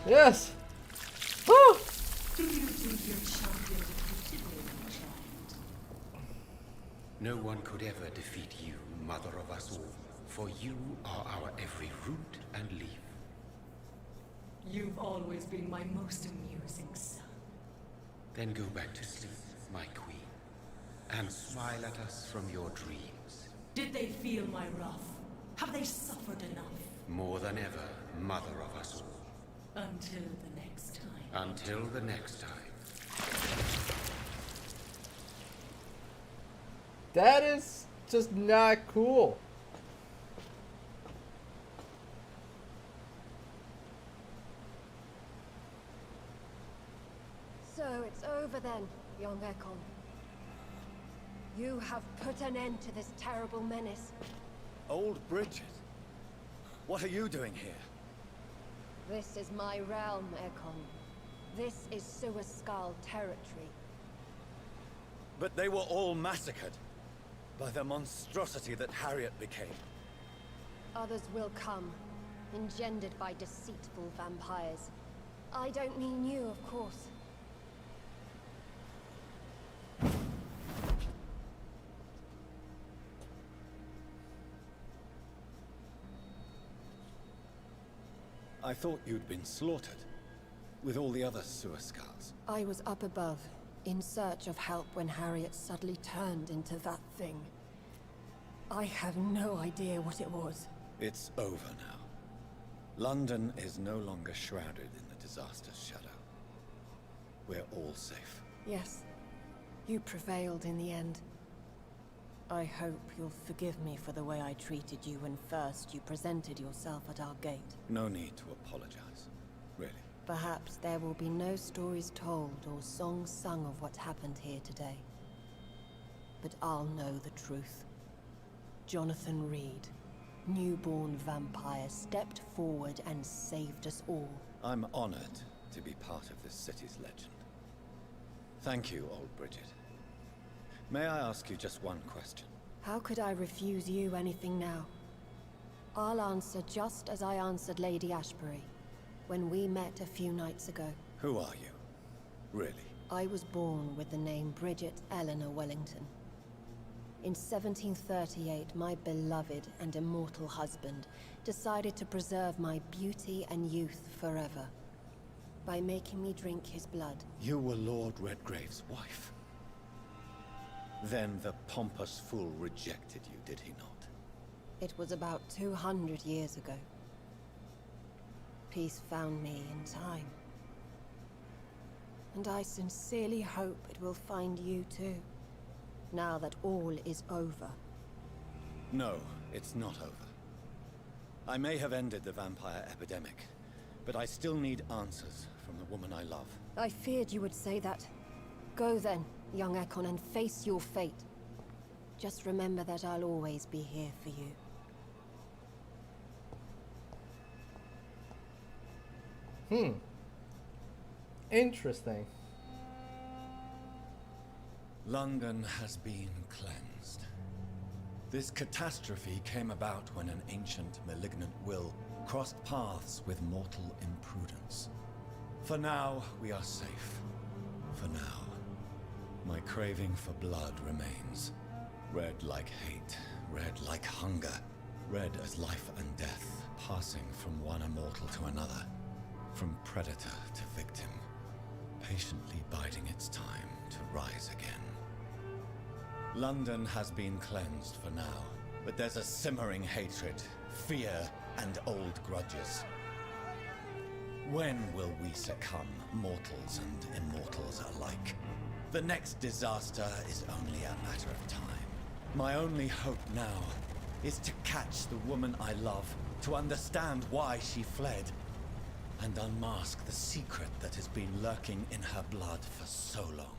Speaker 1: Yes. Woo.
Speaker 12: Do you think your champion defeated me, my child?
Speaker 10: No one could ever defeat you, mother of us all, for you are our every root and leaf.
Speaker 12: You've always been my most amusing son.
Speaker 10: Then go back to sleep, my queen, and smile at us from your dreams.
Speaker 12: Did they feel my wrath? Have they suffered enough?
Speaker 10: More than ever, mother of us all.
Speaker 12: Until the next time.
Speaker 10: Until the next time.
Speaker 1: That is just not cool.
Speaker 13: So it's over then, young Ekon. You have put an end to this terrible menace.
Speaker 14: Old Bridget, what are you doing here?
Speaker 13: This is my realm, Ekon. This is Suaskal territory.
Speaker 14: But they were all massacred by the monstrosity that Harriet became.
Speaker 13: Others will come, engendered by deceitful vampires. I don't mean you, of course.
Speaker 14: I thought you'd been slaughtered, with all the other Suaskals.
Speaker 13: I was up above, in search of help when Harriet suddenly turned into that thing. I have no idea what it was.
Speaker 14: It's over now. London is no longer shrouded in the disaster's shadow. We're all safe.
Speaker 13: Yes, you prevailed in the end. I hope you'll forgive me for the way I treated you when first you presented yourself at our gate.
Speaker 14: No need to apologize, really.
Speaker 13: Perhaps there will be no stories told or songs sung of what happened here today. But I'll know the truth. Jonathan Reed, newborn vampire, stepped forward and saved us all.
Speaker 14: I'm honored to be part of this city's legend. Thank you, old Bridget. May I ask you just one question?
Speaker 13: How could I refuse you anything now? I'll answer just as I answered Lady Ashbury when we met a few nights ago.
Speaker 14: Who are you? Really?
Speaker 13: I was born with the name Bridget Eleanor Wellington. In 1738, my beloved and immortal husband decided to preserve my beauty and youth forever by making me drink his blood.
Speaker 14: You were Lord Redgrave's wife. Then the pompous fool rejected you, did he not?
Speaker 13: It was about 200 years ago. Peace found me in time. And I sincerely hope it will find you too, now that all is over.
Speaker 14: No, it's not over. I may have ended the vampire epidemic, but I still need answers from the woman I love.
Speaker 13: I feared you would say that. Go then, young Ekon, and face your fate. Just remember that I'll always be here for you.
Speaker 1: Interesting.
Speaker 14: London has been cleansed. This catastrophe came about when an ancient malignant will crossed paths with mortal imprudence. For now, we are safe. For now. My craving for blood remains. Red like hate, red like hunger. Red as life and death, passing from one immortal to another. From predator to victim. Patiently biding its time to rise again. London has been cleansed for now, but there's a simmering hatred, fear, and old grudges. When will we succumb, mortals and immortals alike? The next disaster is only a matter of time. My only hope now is to catch the woman I love, to understand why she fled, and unmask the secret that has been lurking in her blood for so long.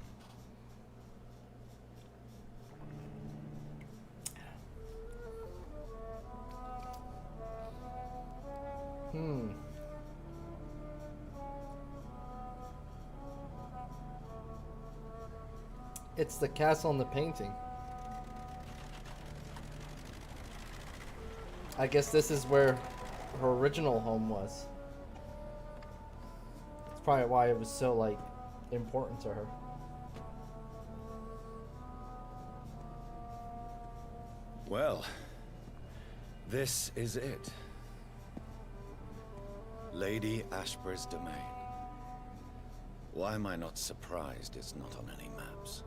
Speaker 1: It's the castle in the painting. I guess this is where her original home was. It's probably why it was so, like, important to her.
Speaker 14: Well, this is it. Lady Ashbury's domain. Why am I not surprised it's not on any maps?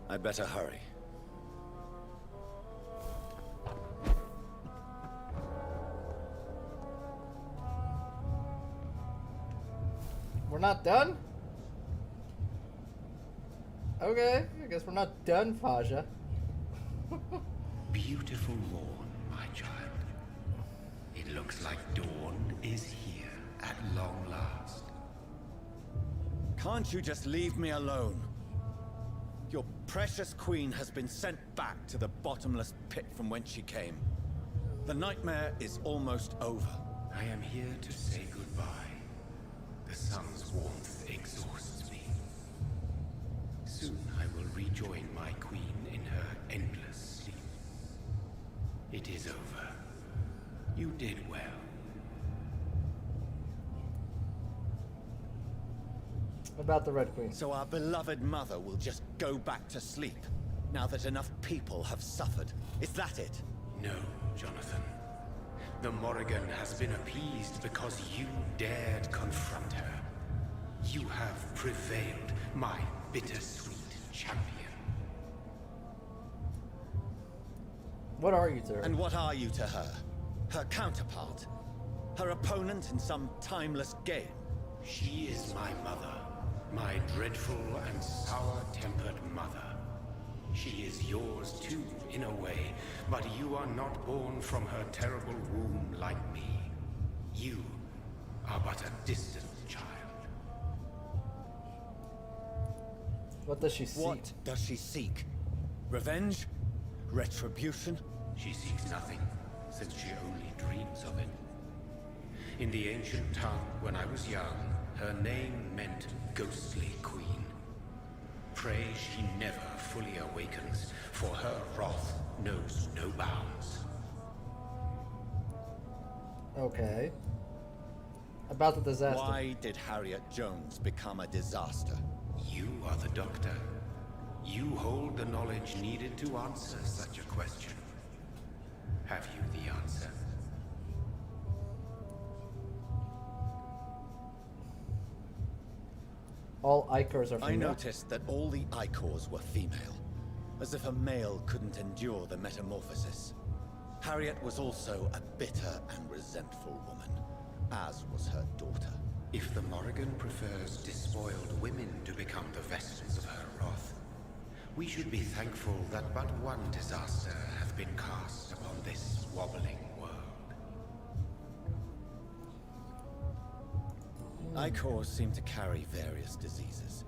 Speaker 14: I'd better hurry.
Speaker 1: We're not done? Okay, I guess we're not done, Faja.
Speaker 10: Beautiful morn, my child. It looks like dawn is here at long last.
Speaker 14: Can't you just leave me alone? Your precious queen has been sent back to the bottomless pit from whence she came. The nightmare is almost over.
Speaker 10: I am here to say goodbye. The sun's warmth exhausts me. Soon I will rejoin my queen in her endless sleep. It is over. You did well.
Speaker 1: About the Red Queen.
Speaker 14: So our beloved mother will just go back to sleep, now that enough people have suffered. Is that it?
Speaker 10: No, Jonathan. The Morrigan has been appeased because you dared confront her. You have prevailed, my bittersweet champion.
Speaker 1: What are you to her?
Speaker 14: And what are you to her? Her counterpart? Her opponent in some timeless game?
Speaker 10: She is my mother. My dreadful and sour-tempered mother. She is yours too, in a way, but you are not born from her terrible womb like me. You are but a distant child.
Speaker 1: What does she seek?
Speaker 14: What does she seek? Revenge? Retribution?
Speaker 10: She seeks nothing, since she only dreams of it. In the ancient tongue, when I was young, her name meant ghostly queen. Pray she never fully awakens, for her wrath knows no bounds.
Speaker 1: Okay. About the disaster.
Speaker 14: Why did Harriet Jones become a disaster?
Speaker 10: You are the doctor. You hold the knowledge needed to answer such a question. Have you the answer?
Speaker 1: All Icors are female.
Speaker 14: I noticed that all the Icors were female, as if a male couldn't endure the metamorphosis. Harriet was also a bitter and resentful woman, as was her daughter.
Speaker 10: If the Morrigan prefers despoiled women to become the vessels of her wrath, we should be thankful that but one disaster hath been cast upon this wobbling world.
Speaker 14: Icors seem to carry various diseases.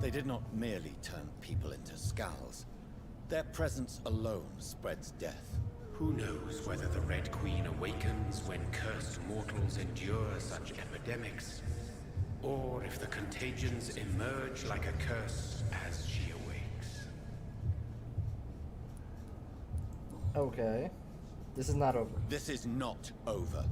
Speaker 14: They did not merely turn people into skulls. Their presence alone spreads death.
Speaker 10: Who knows whether the Red Queen awakens when cursed mortals endure such epidemics, or if the contagions emerge like a curse as she awakes.
Speaker 1: Okay. This is not over.
Speaker 14: This is not over.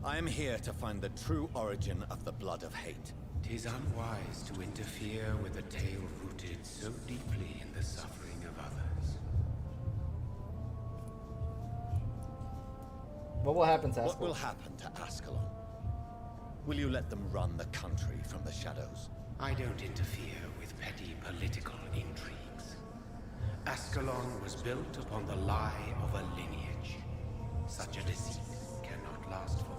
Speaker 14: I am here to find the true origin of the blood of hate.
Speaker 10: 'Tis unwise to interfere with a tale rooted so deeply in the suffering of others.
Speaker 1: What will happen to Ascalon?
Speaker 14: What will happen to Ascalon? Will you let them run the country from the shadows?
Speaker 10: I don't interfere with petty political intrigues. Ascalon was built upon the lie of a lineage. Such a deceit cannot last forever.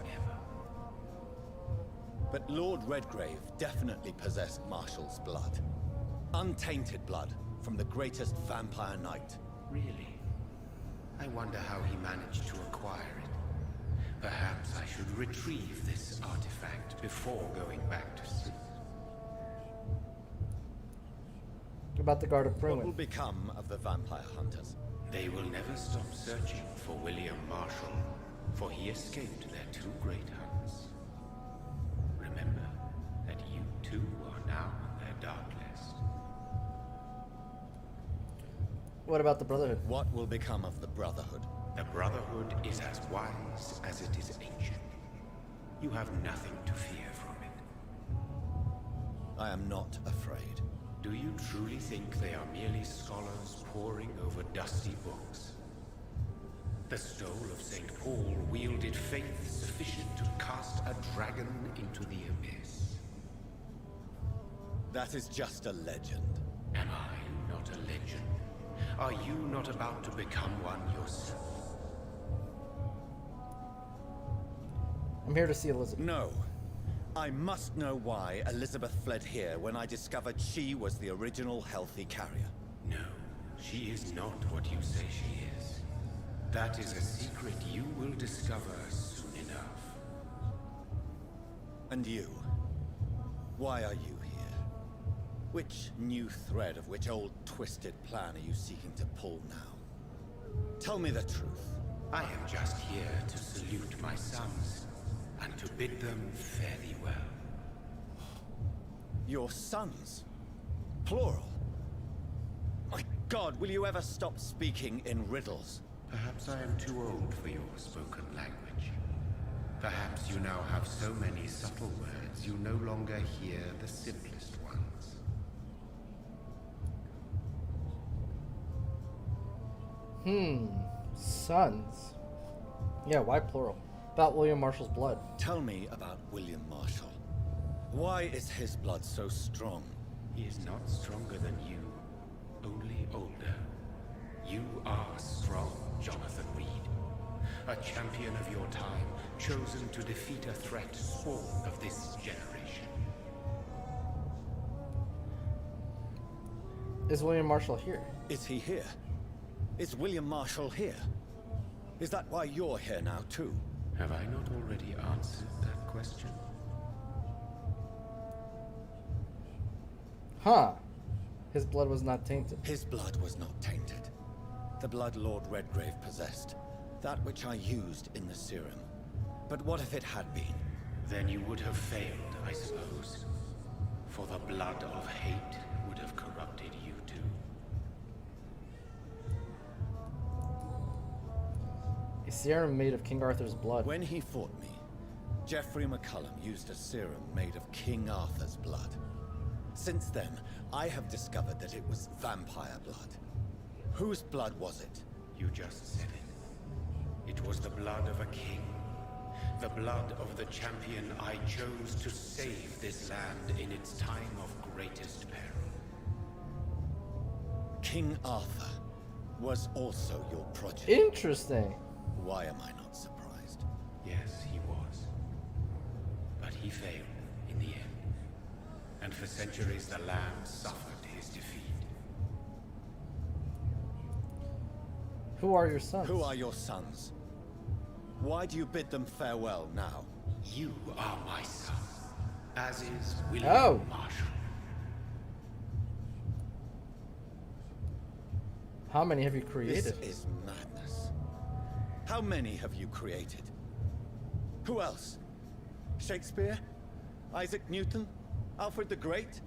Speaker 14: But Lord Redgrave definitely possessed Marshall's blood. Untainted blood from the greatest vampire knight.
Speaker 10: Really? I wonder how he managed to acquire it. Perhaps I should retrieve this artifact before going back to sleep.
Speaker 1: About the Guard of
Speaker 14: What will
Speaker 1: Pruin.
Speaker 14: become of the vampire hunters?
Speaker 10: They will never stop searching for William Marshall, for he escaped their two great hunts. Remember that you too are now on their dark list.
Speaker 1: What about the Brotherhood?
Speaker 14: What will become of the Brotherhood?
Speaker 10: The Brotherhood is as wise as it is ancient. You have nothing to fear from it.
Speaker 14: I am not afraid.
Speaker 10: Do you truly think they are merely scholars poring over dusty books? The stole of St. Paul wielded faith sufficient to cast a dragon into the abyss.
Speaker 14: That is just a legend.
Speaker 10: Am I not a legend? Are you not about to become one yourself?
Speaker 1: I'm here to see Elizabeth.
Speaker 14: No. I must know why Elizabeth fled here when I discovered she was the original healthy carrier.
Speaker 10: No, she is not what you say she is. That is a secret you will discover soon enough.
Speaker 14: And you? Why are you here? Which new thread of which old twisted plan are you seeking to pull now? Tell me the truth.
Speaker 10: I am just here to salute my sons, and to bid them fare thee well.
Speaker 14: Your sons? Plural? My God, will you ever stop speaking in riddles?
Speaker 10: Perhaps I am too old for your spoken language. Perhaps you now have so many subtle words you no longer hear the simplest ones.
Speaker 1: Sons. Yeah, why plural? About William Marshall's blood.
Speaker 14: Tell me about William Marshall. Why is his blood so strong?
Speaker 10: He is not stronger than you, only older. You are strong, Jonathan Reed. A champion of your time, chosen to defeat a threat born of this generation.
Speaker 1: Is William Marshall here?
Speaker 14: Is he here? Is William Marshall here? Is that why you're here now, too?
Speaker 10: Have I not already answered that question?
Speaker 1: Huh. His blood was not tainted.
Speaker 14: His blood was not tainted. The blood Lord Redgrave possessed. That which I used in the serum. But what if it had been?
Speaker 10: Then you would have failed, I suppose. For the blood of hate would have corrupted you too.
Speaker 1: A serum made of King Arthur's blood.
Speaker 14: When he fought me, Geoffrey McCullum used a serum made of King Arthur's blood. Since then, I have discovered that it was vampire blood. Whose blood was it?
Speaker 10: You just said it. It was the blood of a king. The blood of the champion I chose to save this land in its time of greatest peril.
Speaker 14: King Arthur was also your progeny.
Speaker 1: Interesting.
Speaker 14: Why am I not surprised?
Speaker 10: Yes, he was. But he failed in the end. And for centuries the land suffered his defeat.
Speaker 1: Who are your sons?
Speaker 14: Who are your sons? Why do you bid them farewell now?
Speaker 10: You are my son. as is William
Speaker 1: Oh.
Speaker 10: Marshall.
Speaker 1: How many have you created?
Speaker 14: This is madness. How many have you created? Who else? Shakespeare? Isaac Newton? Alfred the Great?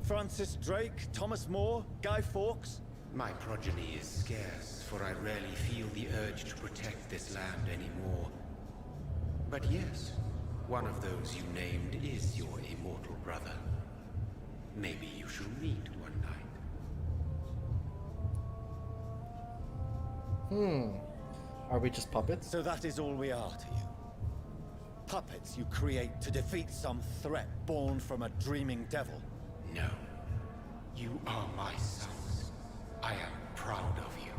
Speaker 14: Francis Drake? Thomas More? Guy Fawkes?
Speaker 10: My progeny is scarce, for I rarely feel the urge to protect this land anymore. But yes, one of those you named is your immortal brother. Maybe you shall meet one night.
Speaker 1: Are we just puppets?
Speaker 14: So that is all we are to you. Puppets you create to defeat some threat born from a dreaming devil.
Speaker 10: No. You are my sons. I am proud of you.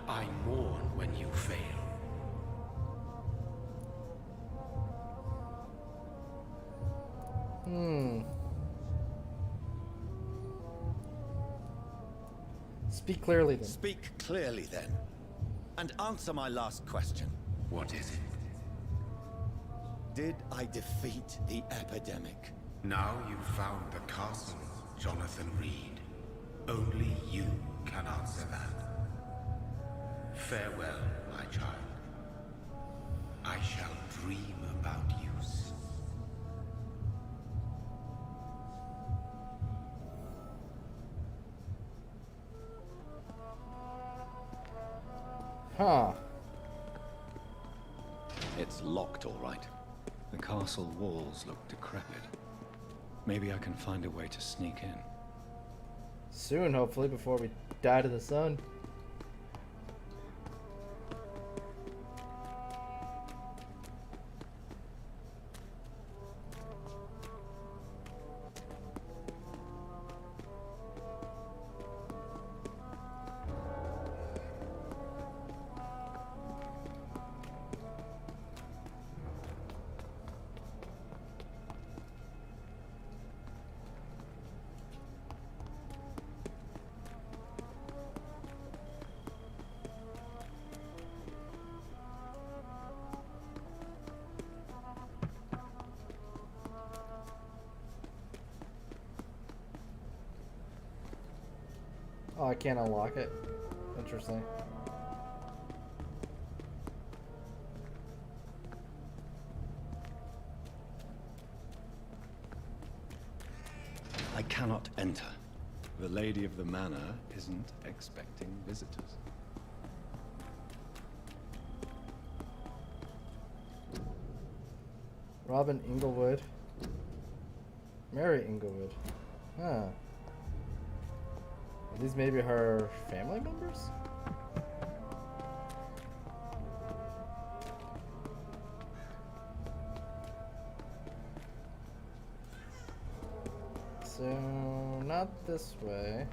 Speaker 10: I mourn when you fail.
Speaker 1: Speak clearly then.
Speaker 14: Speak clearly then. And answer my last question.
Speaker 10: What is it?
Speaker 14: Did I defeat the epidemic?
Speaker 10: Now you've found the castle, Jonathan Reed. Only you can answer that. Farewell, my child. I shall dream about you soon.
Speaker 1: Huh.
Speaker 14: It's locked, all right. The castle walls look decrepit. Maybe I can find a way to sneak in.
Speaker 1: Soon, hopefully, before we die to the sun. Oh, I can't unlock it. Interesting.
Speaker 14: I cannot enter. The lady of the manor isn't expecting visitors.
Speaker 1: Robin Inglewood. Mary Inglewood. Huh. Are these maybe her family members? So, not this way.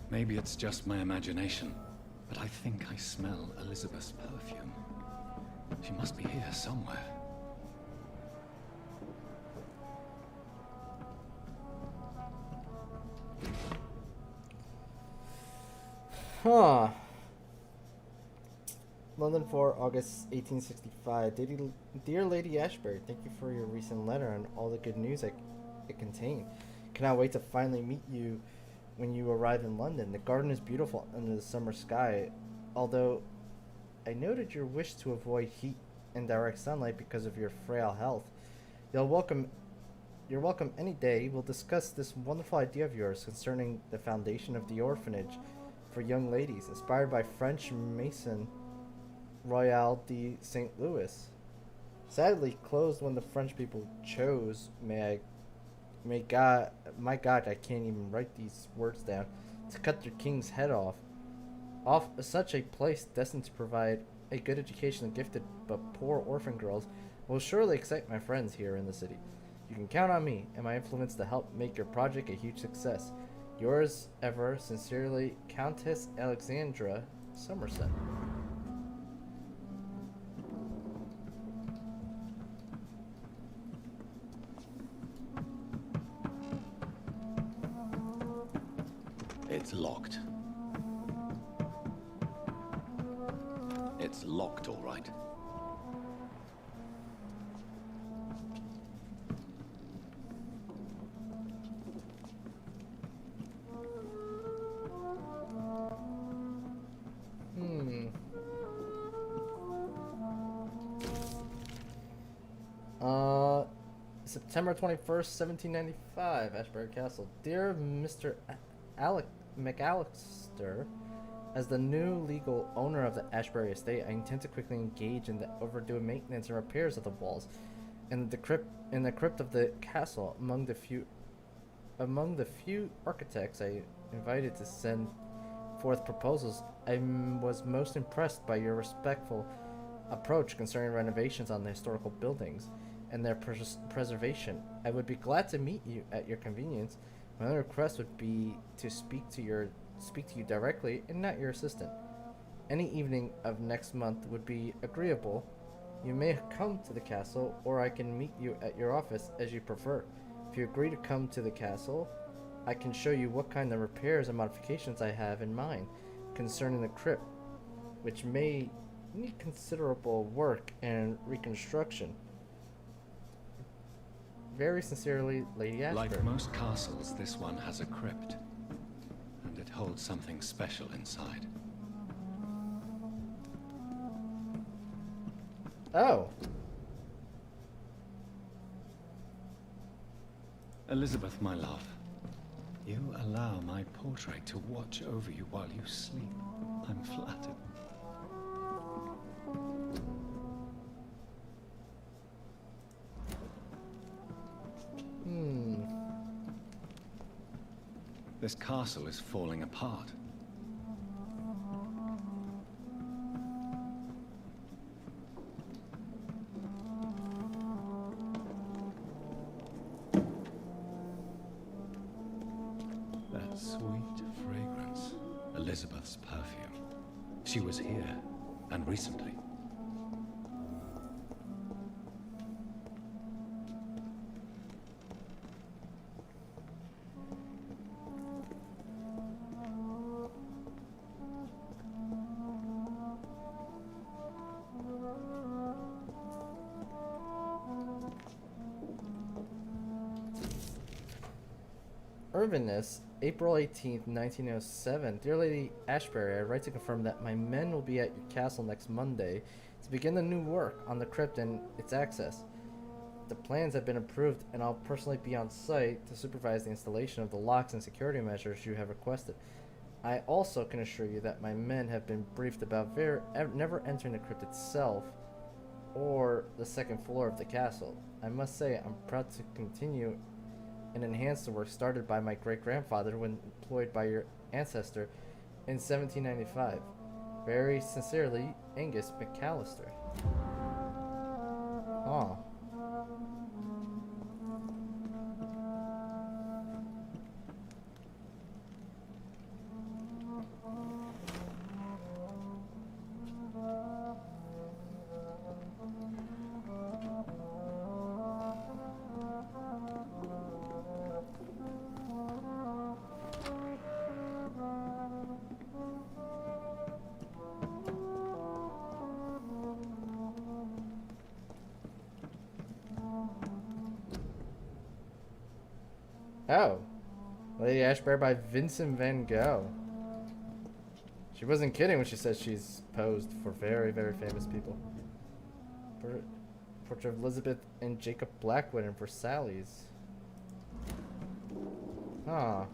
Speaker 14: Maybe it's just my imagination, but I think I smell Elizabeth's perfume. She must be here somewhere.
Speaker 1: Huh. London 4, August 1865. Dear Lady Ashbury, thank you for your recent letter and all the good news it contained. Cannot wait to finally meet you when you arrive in London. The garden is beautiful under the summer sky, although I noted your wish to avoid heat and direct sunlight because of your frail health. You're welcome any day. We'll discuss this wonderful idea of yours concerning the foundation of the orphanage for young ladies, inspired by French Mason Royal de St. Louis. Sadly closed when the French people chose, my God, I can't even write these words down, to cut their king's head off. Off such a place destined to provide a good education to gifted but poor orphan girls will surely excite my friends here in the city. You can count on me and my influence to help make your project a huge success. Yours ever, sincerely, Countess Alexandra Somerset.
Speaker 2: It's locked. It's locked, all right.
Speaker 1: September 21st, 1795, Ashbury Castle. Dear Mr. Alec McAllister, as the new legal owner of the Ashbury estate, I intend to quickly engage in the overdue maintenance and repairs of the walls and the crypt of the castle. Among the few architects I invited to send forth proposals, I was most impressed by your respectful approach concerning renovations on the historical buildings and their preservation. I would be glad to meet you at your convenience. My only request would be to speak to you directly and not your assistant. Any evening of next month would be agreeable. You may come to the castle, or I can meet you at your office as you prefer. If you agree to come to the castle, I can show you what kind of repairs and modifications I have in mind concerning the crypt, which may need considerable work and reconstruction. Very sincerely, Lady Ashbury.
Speaker 14: Like most castles, this one has a crypt, and it holds something special inside.
Speaker 1: Oh.
Speaker 14: Elizabeth, my love, you allow my portrait to watch over you while you sleep. I'm flattered. This castle is falling apart. That sweet fragrance, Elizabeth's perfume. She was here, and recently.
Speaker 1: Irviness, April 18th, 1907. Dear Lady Ashbury, I write to confirm that my men will be at your castle next Monday to begin the new work on the crypt and its access. The plans have been approved, and I'll personally be on site to supervise the installation of the locks and security measures you have requested. I also can assure you that my men have been briefed about never entering the crypt itself or the second floor of the castle. I must say I'm proud to continue and enhance the work started by my great-grandfather when employed by your ancestor in 1795. Very sincerely, Angus McAllister. Oh. Oh. Lady Ashbury by Vincent van Gogh. She wasn't kidding when she said she's posed for very, very famous people. Portrait of Elizabeth and Jacob Blackwood in Versailles. Huh.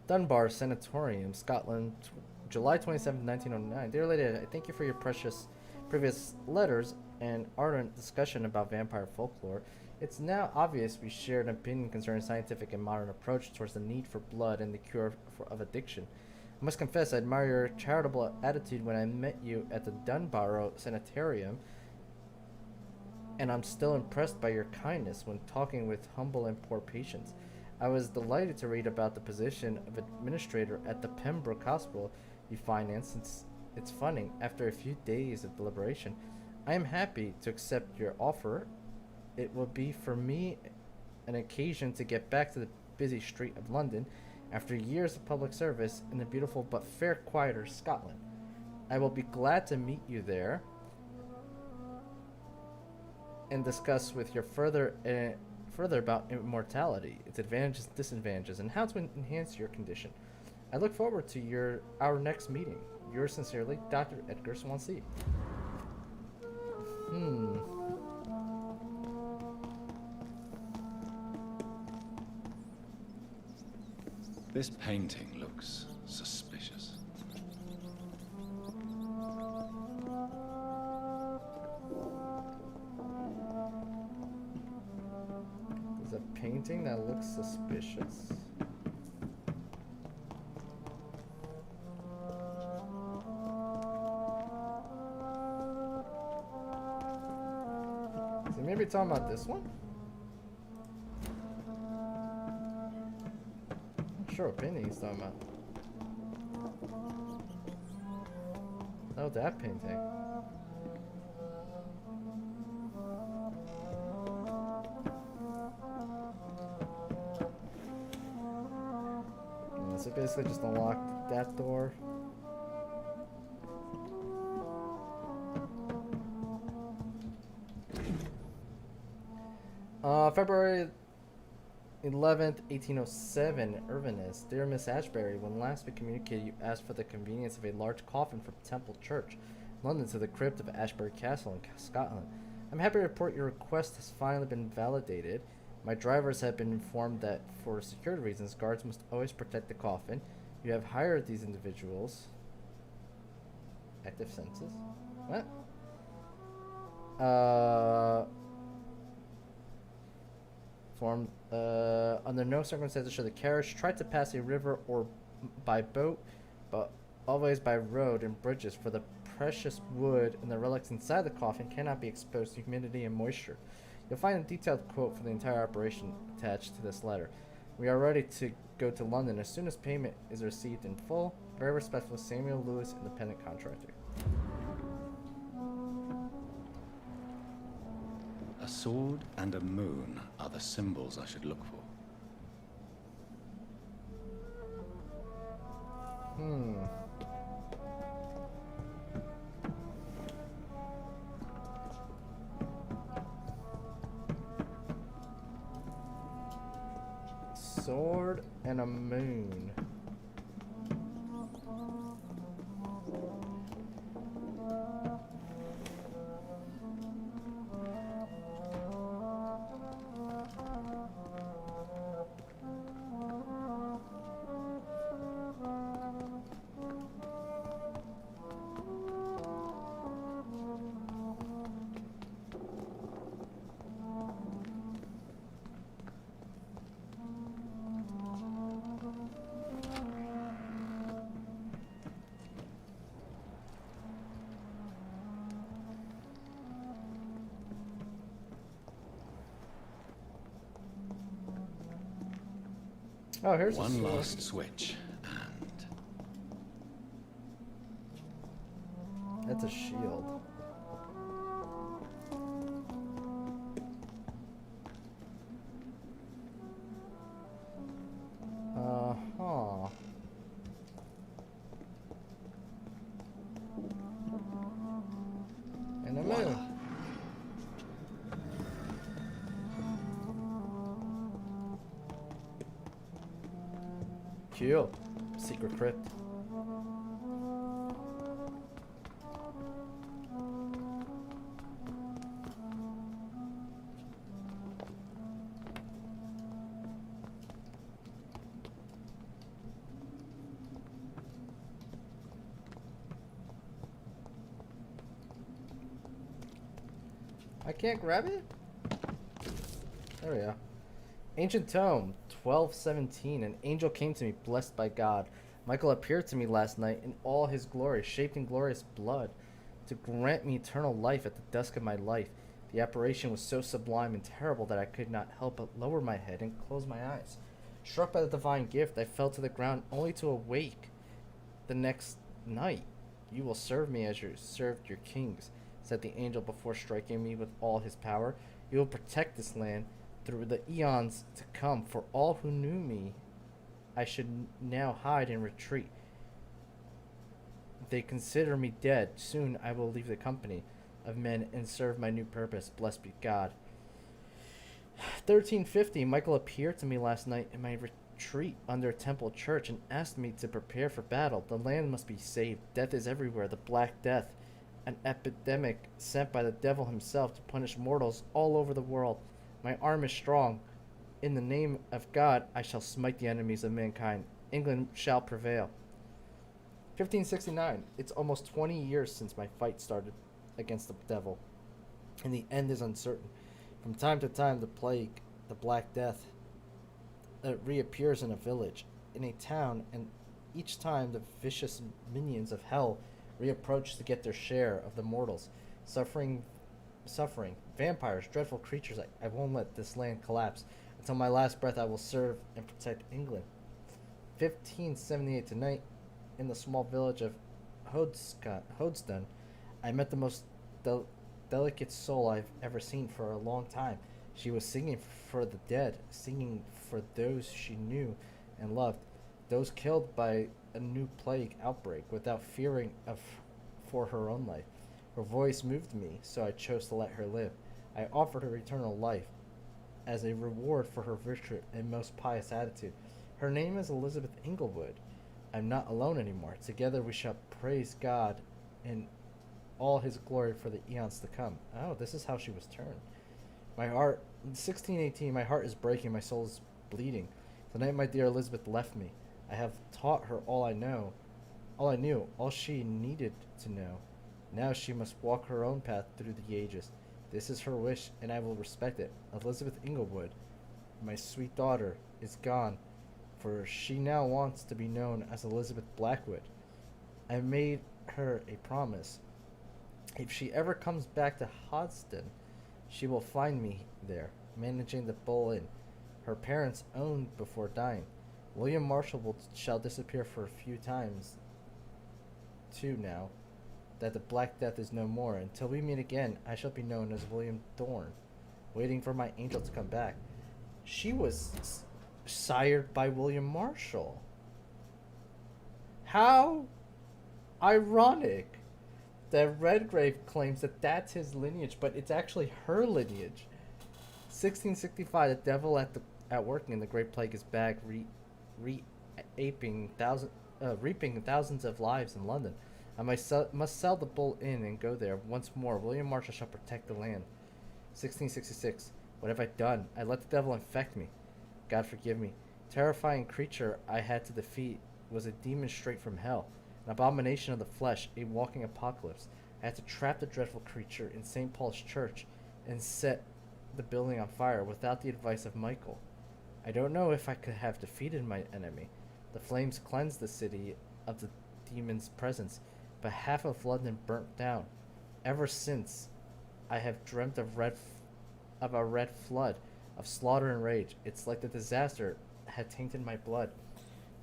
Speaker 1: Dunbar Sanatorium, Scotland, July 27, 1909. Dear Lady, I thank you for your previous letters and ardent discussion about vampire folklore. It's now obvious we share an opinion concerning scientific and modern approach towards the need for blood and the cure of addiction. I must confess I admire your charitable attitude when I met you at the Dunbar Sanitarium, and I'm still impressed by your kindness when talking with humble and poor patients. I was delighted to read about the position of administrator at the Pembroke Hospital you financed since its funding. After a few days of deliberation, I am happy to accept your offer. It will be for me an occasion to get back to the busy street of London after years of public service in the beautiful but fair quieter Scotland. I will be glad to meet you there and discuss with you further about immortality, its advantages and disadvantages, and how to enhance your condition. I look forward to our next meeting. Yours sincerely, Dr. Edgar Swansea.
Speaker 14: This painting looks suspicious.
Speaker 1: There's a painting that looks suspicious. Is he maybe talking about this one? Not sure what painting he's talking about. Oh, that painting. So basically just unlock that door. February 11th, 1807, Irvinus. Dear Miss Ashbury, when last we communicated, you asked for the convenience of a large coffin from Temple Church, London, to the crypt of Ashbury Castle in Scotland. I'm happy to report your request has finally been validated. My drivers have been informed that, for security reasons, guards must always protect the coffin. You have hired these individuals. Active senses? What? Under no circumstances should the carriage try to pass a river or by boat, but always by road and bridges, for the precious wood and the relics inside the coffin cannot be exposed to humidity and moisture. You'll find a detailed quote for the entire operation attached to this letter. We are ready to go to London as soon as payment is received in full. Very respectful, Samuel Lewis, independent contractor.
Speaker 14: A sword and a moon are the symbols I should look for.
Speaker 1: Sword and a moon. Oh, here's
Speaker 14: one last switch, and
Speaker 1: that's a shield. And a moon. Cool. Secret crypt. I can't grab it? There we go. Ancient Tome, 1217. An angel came to me, blessed by God. Michael appeared to me last night in all his glory, shaped in glorious blood, to grant me eternal life at the dusk of my life. The apparition was so sublime and terrible that I could not help but lower my head and close my eyes. Struck by the divine gift, I fell to the ground only to awake the next night. You will serve me as you served your kings, said the angel before striking me with all his power. You will protect this land through the eons to come. For all who knew me, I should now hide and retreat. They consider me dead. Soon I will leave the company of men and serve my new purpose. Blessed be God. 1350, Michael appeared to me last night in my retreat under a temple church and asked me to prepare for battle. The land must be saved. Death is everywhere. The Black Death, an epidemic sent by the devil himself to punish mortals all over the world. My arm is strong. In the name of God, I shall smite the enemies of mankind. England shall prevail. 1569. It's almost 20 years since my fight started against the devil, and the end is uncertain. From time to time, the plague, the Black Death, reappears in a village, in a town, and each time the vicious minions of hell reapproach to get their share of the mortals. Suffering, vampires, dreadful creatures. I won't let this land collapse. Until my last breath, I will serve and protect England. 1578 tonight, in the small village of Hodeston, I met the most delicate soul I've ever seen for a long time. She was singing for the dead, singing for those she knew and loved, those killed by a new plague outbreak, without fearing for her own life. Her voice moved me, so I chose to let her live. I offered her eternal life as a reward for her virtue and most pious attitude. Her name is Elizabeth Inglewood. I'm not alone anymore. Together we shall praise God in all his glory for the eons to come. Oh, this is how she was turned. My heart, in 1618, my heart is breaking, my soul is bleeding. Tonight my dear Elizabeth left me. I have taught her all I knew, all she needed to know. Now she must walk her own path through the ages. This is her wish, and I will respect it. Elizabeth Inglewood, my sweet daughter, is gone, for she now wants to be known as Elizabeth Blackwood. I made her a promise. If she ever comes back to Hodgston, she will find me there, managing the Bull Inn her parents owned before dying. William Marshall shall disappear for a few times, too, now that the Black Death is no more. Until we meet again, I shall be known as William Thorne, waiting for my angel to come back. She was sired by William Marshall. How ironic that Redgrave claims that that's his lineage, but it's actually her lineage. 1665, the devil at work in the Great Plague is back, reaping thousands of lives in London. I must sell the Bull Inn and go there once more. William Marshall shall protect the land. 1666. What have I done? I let the devil infect me. God forgive me. Terrifying creature I had to defeat was a demon straight from hell, an abomination of the flesh, a walking apocalypse. I had to trap the dreadful creature in St. Paul's Church and set the building on fire without the advice of Michael. I don't know if I could have defeated my enemy. The flames cleansed the city of the demon's presence, but half of London burnt down. Ever since, I have dreamt of a red flood of slaughter and rage. It's like the disaster had tainted my blood,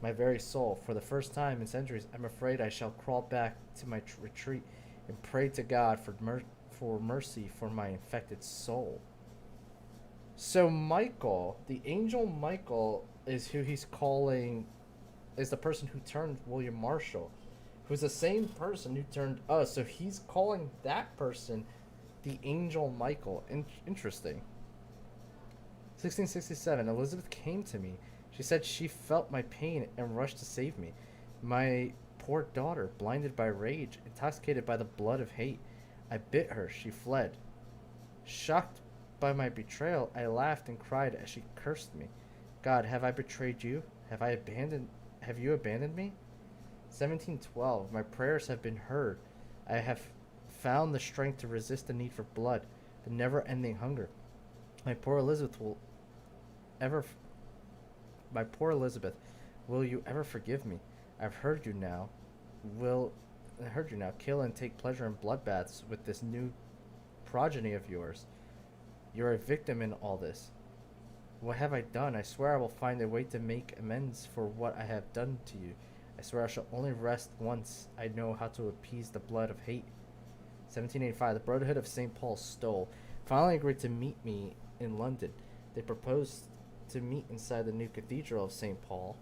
Speaker 1: my very soul. For the first time in centuries, I'm afraid I shall crawl back to my retreat and pray to God for mercy for my infected soul. So Michael, the angel Michael, is who he's calling, is the person who turned William Marshall, who's the same person who turned us. So he's calling that person the angel Michael. Interesting. 1667, Elizabeth came to me. She said she felt my pain and rushed to save me. My poor daughter, blinded by rage, intoxicated by the blood of hate. I bit her. She fled. Shocked by my betrayal, I laughed and cried as she cursed me. God, have I betrayed you? Have you abandoned me? 1712, my prayers have been heard. I have found the strength to resist the need for blood, the never-ending hunger. My poor Elizabeth, will you ever forgive me? I've heard you now. Kill and take pleasure in bloodbaths with this new progeny of yours. You're a victim in all this. What have I done? I swear I will find a way to make amends for what I have done to you. I swear I shall only rest once I know how to appease the blood of hate. 1785, the Brotherhood of St. Paul stole. Finally agreed to meet me in London. They proposed to meet inside the new Cathedral of St. Paul.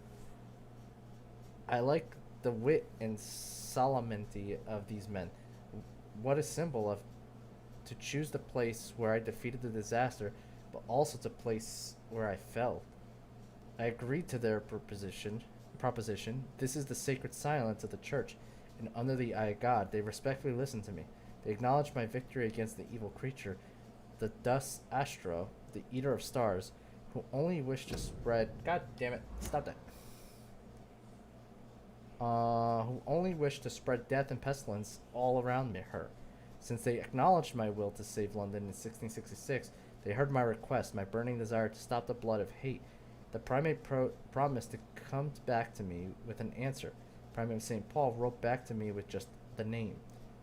Speaker 1: I like the wit and solemnity of these men. What a symbol of to choose the place where I defeated the disaster, but also the place where I fell. I agreed to their proposition. This is the sacred silence of the church, and under the eye of God, they respectfully listened to me. They acknowledged my victory against the evil creature, the dust Astro, the eater of stars, who only wished to spread. God damn it! Stop that. Who only wished to spread death and pestilence all around her. Since they acknowledged my will to save London in 1666, they heard my request, my burning desire to stop the blood of hate. The primate promised to come back to me with an answer. Primate of St. Paul wrote back to me with just the name.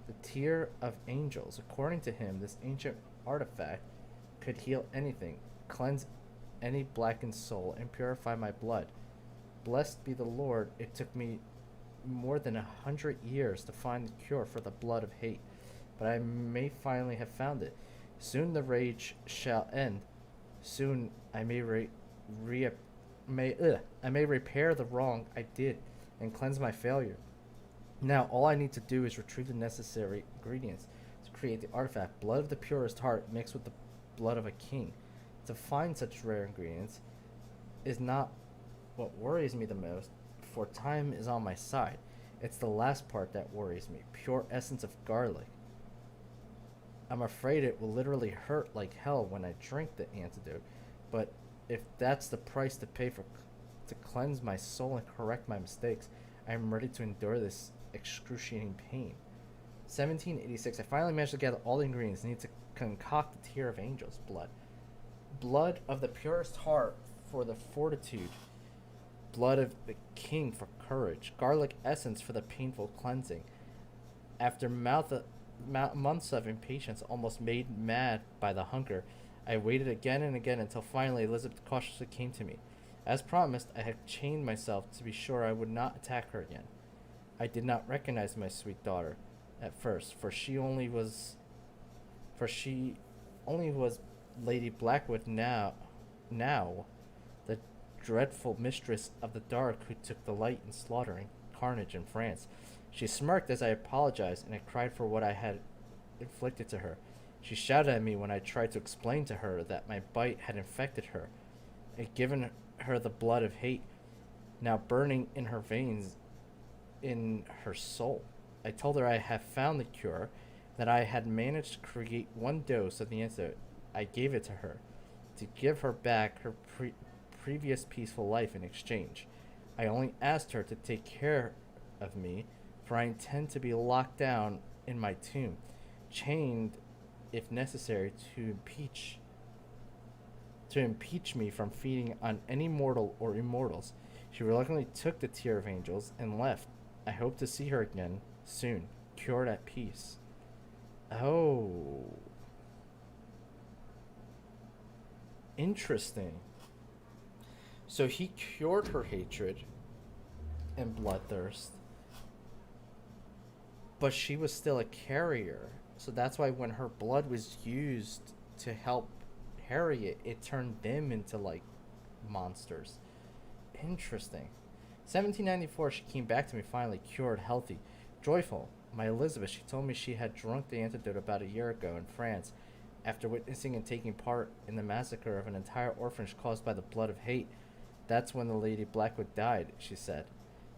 Speaker 1: The Tear of Angels. According to him, this ancient artifact could heal anything, cleanse any blackened soul, and purify my blood. Blessed be the Lord, it took me more than 100 years to find the cure for the blood of hate, but I may finally have found it. Soon the rage shall end. Soon I may I may repair the wrong I did and cleanse my failure. Now all I need to do is retrieve the necessary ingredients to create the artifact. Blood of the purest heart mixed with the blood of a king. To find such rare ingredients is not what worries me the most, for time is on my side. It's the last part that worries me. Pure essence of garlic. I'm afraid it will literally hurt like hell when I drink the antidote, but if that's the price to pay to cleanse my soul and correct my mistakes, I am ready to endure this excruciating pain. 1786, I finally managed to gather all the ingredients needed to concoct the Tear of Angels blood. Blood of the purest heart for the fortitude. Blood of the king for courage. Garlic essence for the painful cleansing. After months of impatience, almost made mad by the hunger, I waited again and again until finally Elizabeth cautiously came to me. As promised, I had chained myself to be sure I would not attack her again. I did not recognize my sweet daughter at first, for she only was Lady Blackwood now, the dreadful mistress of the dark who took delight in slaughtering, carnage in France. She smirked as I apologized, and I cried for what I had inflicted to her. She shouted at me when I tried to explain to her that my bite had infected her, and given her the blood of hate, now burning in her veins, in her soul. I told her I had found the cure, that I had managed to create one dose of the antidote. I gave it to her, to give her back her previous peaceful life in exchange. I only asked her to take care of me, for I intend to be locked down in my tomb, chained, if necessary, to impeach me from feeding on any mortal or immortals. She reluctantly took the Tear of Angels and left. I hope to see her again soon, cured at peace. Oh. Interesting. So he cured her hatred and bloodthirst, but she was still a carrier. So that's why when her blood was used to help Harriet, it turned them into like monsters. Interesting. 1794, she came back to me finally, cured, healthy, joyful. My Elizabeth, she told me she had drunk the antidote about a year ago in France, after witnessing and taking part in the massacre of an entire orphanage caused by the blood of hate. That's when the Lady Blackwood died, she said.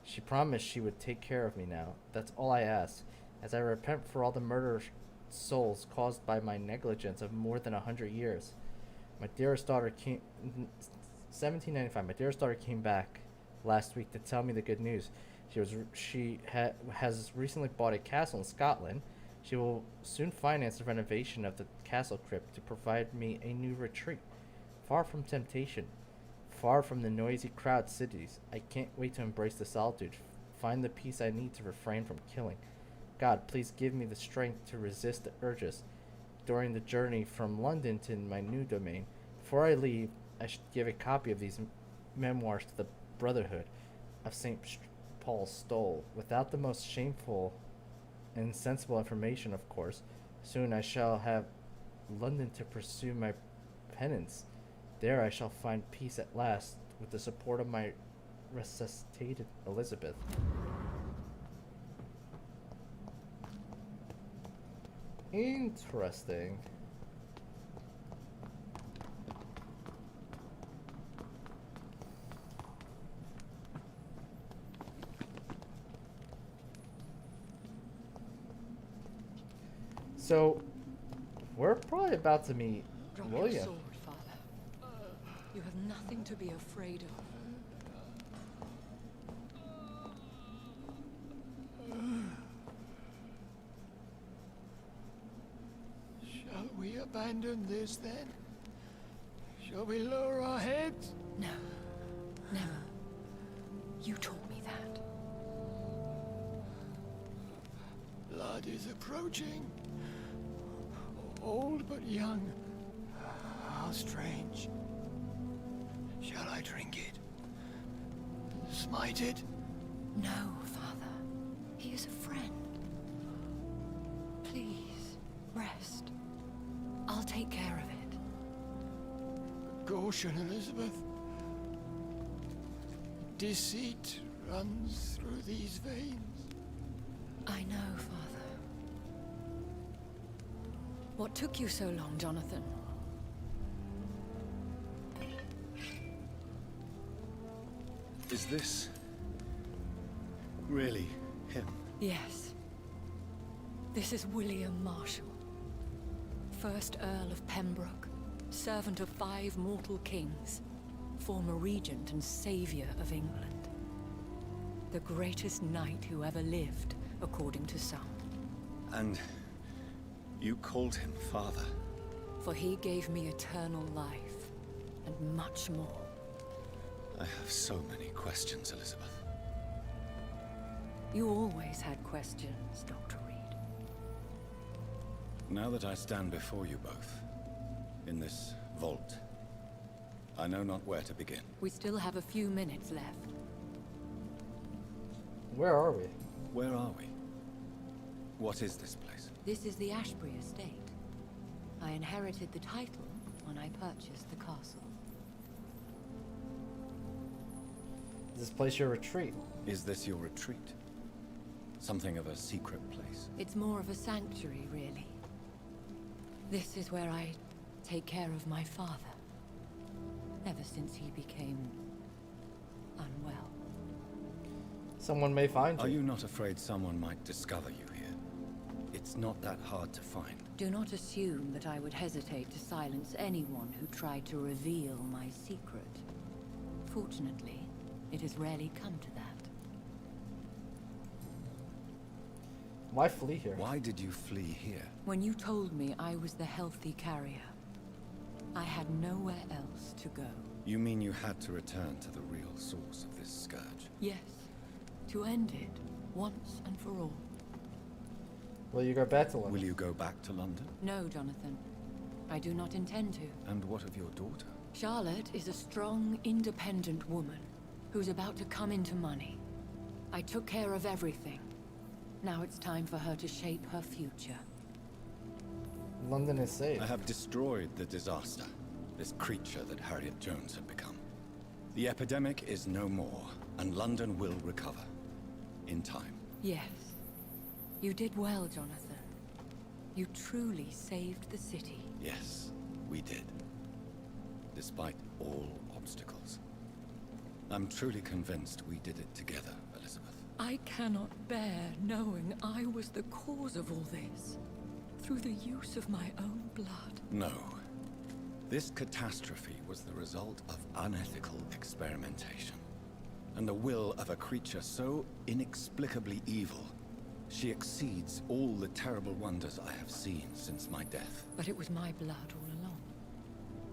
Speaker 1: She promised she would take care of me now. That's all I ask, as I repent for all the murdered souls caused by my negligence of more than 100 years. My dearest daughter came... 1795, my dearest daughter came back last week to tell me the good news. She has recently bought a castle in Scotland. She will soon finance the renovation of the castle crypt to provide me a new retreat, far from temptation, far from the noisy crowd cities. I can't wait to embrace the solitude, find the peace I need to refrain from killing. God, please give me the strength to resist the urges during the journey from London to my new domain. Before I leave, I should give a copy of these memoirs to the Brotherhood of St. Paul's Stole, without the most shameful and sensible information, of course. Soon I shall have London to pursue my penance. There I shall find peace at last, with the support of my resuscitated Elizabeth. Interesting. So, we're probably about to meet
Speaker 6: Drop
Speaker 1: William.
Speaker 6: your sword, Father. You have nothing to be afraid of.
Speaker 7: Shall we abandon this then? Shall we lower our heads?
Speaker 6: No. Never. You taught me that.
Speaker 7: Blood is approaching. Old but young. How strange. Shall I drink it? Smite it?
Speaker 6: No, Father. He is a friend. Please, rest. I'll take care of it.
Speaker 7: Caution, Elizabeth. Deceit runs through these veins.
Speaker 6: I know, Father. What took you so long, Jonathan?
Speaker 14: Is this really him?
Speaker 6: Yes. This is William Marshall, 1st Earl of Pembroke, servant of 5 mortal kings, former regent and savior of England. The greatest knight who ever lived, according to some.
Speaker 14: And you called him father?
Speaker 6: For he gave me eternal life, and much more.
Speaker 14: I have so many questions, Elizabeth.
Speaker 6: You always had questions, Dr. Reed.
Speaker 14: Now that I stand before you both, in this vault, I know not where to begin.
Speaker 6: We still have a few minutes left.
Speaker 1: Where are we?
Speaker 14: Where are we? What is this place?
Speaker 6: This is the Ashbury estate. I inherited the title when I purchased the castle.
Speaker 1: Is this place your retreat?
Speaker 14: Is this your retreat? Something of a secret place?
Speaker 6: It's more of a sanctuary, really. This is where I take care of my father. Ever since he became unwell.
Speaker 1: Someone may find you.
Speaker 14: Are you not afraid someone might discover you here? It's not that hard to find.
Speaker 6: Do not assume that I would hesitate to silence anyone who tried to reveal my secret. Fortunately, it has rarely come to that.
Speaker 1: Why flee here?
Speaker 14: Why did you flee here?
Speaker 6: When you told me I was the healthy carrier, I had nowhere else to go.
Speaker 14: You mean you had to return to the real source of this scourge?
Speaker 6: Yes, to end it, once and for all.
Speaker 1: Will you go back to London?
Speaker 14: Will you go back to London?
Speaker 6: No, Jonathan. I do not intend to.
Speaker 14: And what of your daughter?
Speaker 6: Charlotte is a strong, independent woman who's about to come into money. I took care of everything. Now it's time for her to shape her future.
Speaker 1: London is safe.
Speaker 14: I have destroyed the disaster, this creature that Harriet Jones had become. The epidemic is no more, and London will recover. In time.
Speaker 6: Yes. You did well, Jonathan. You truly saved the city.
Speaker 14: Yes, we did. Despite all obstacles. I'm truly convinced we did it together, Elizabeth.
Speaker 6: I cannot bear knowing I was the cause of all this. Through the use of my own blood.
Speaker 14: No. This catastrophe was the result of unethical experimentation. And the will of a creature so inexplicably evil, she exceeds all the terrible wonders I have seen since my death.
Speaker 6: But it was my blood all along.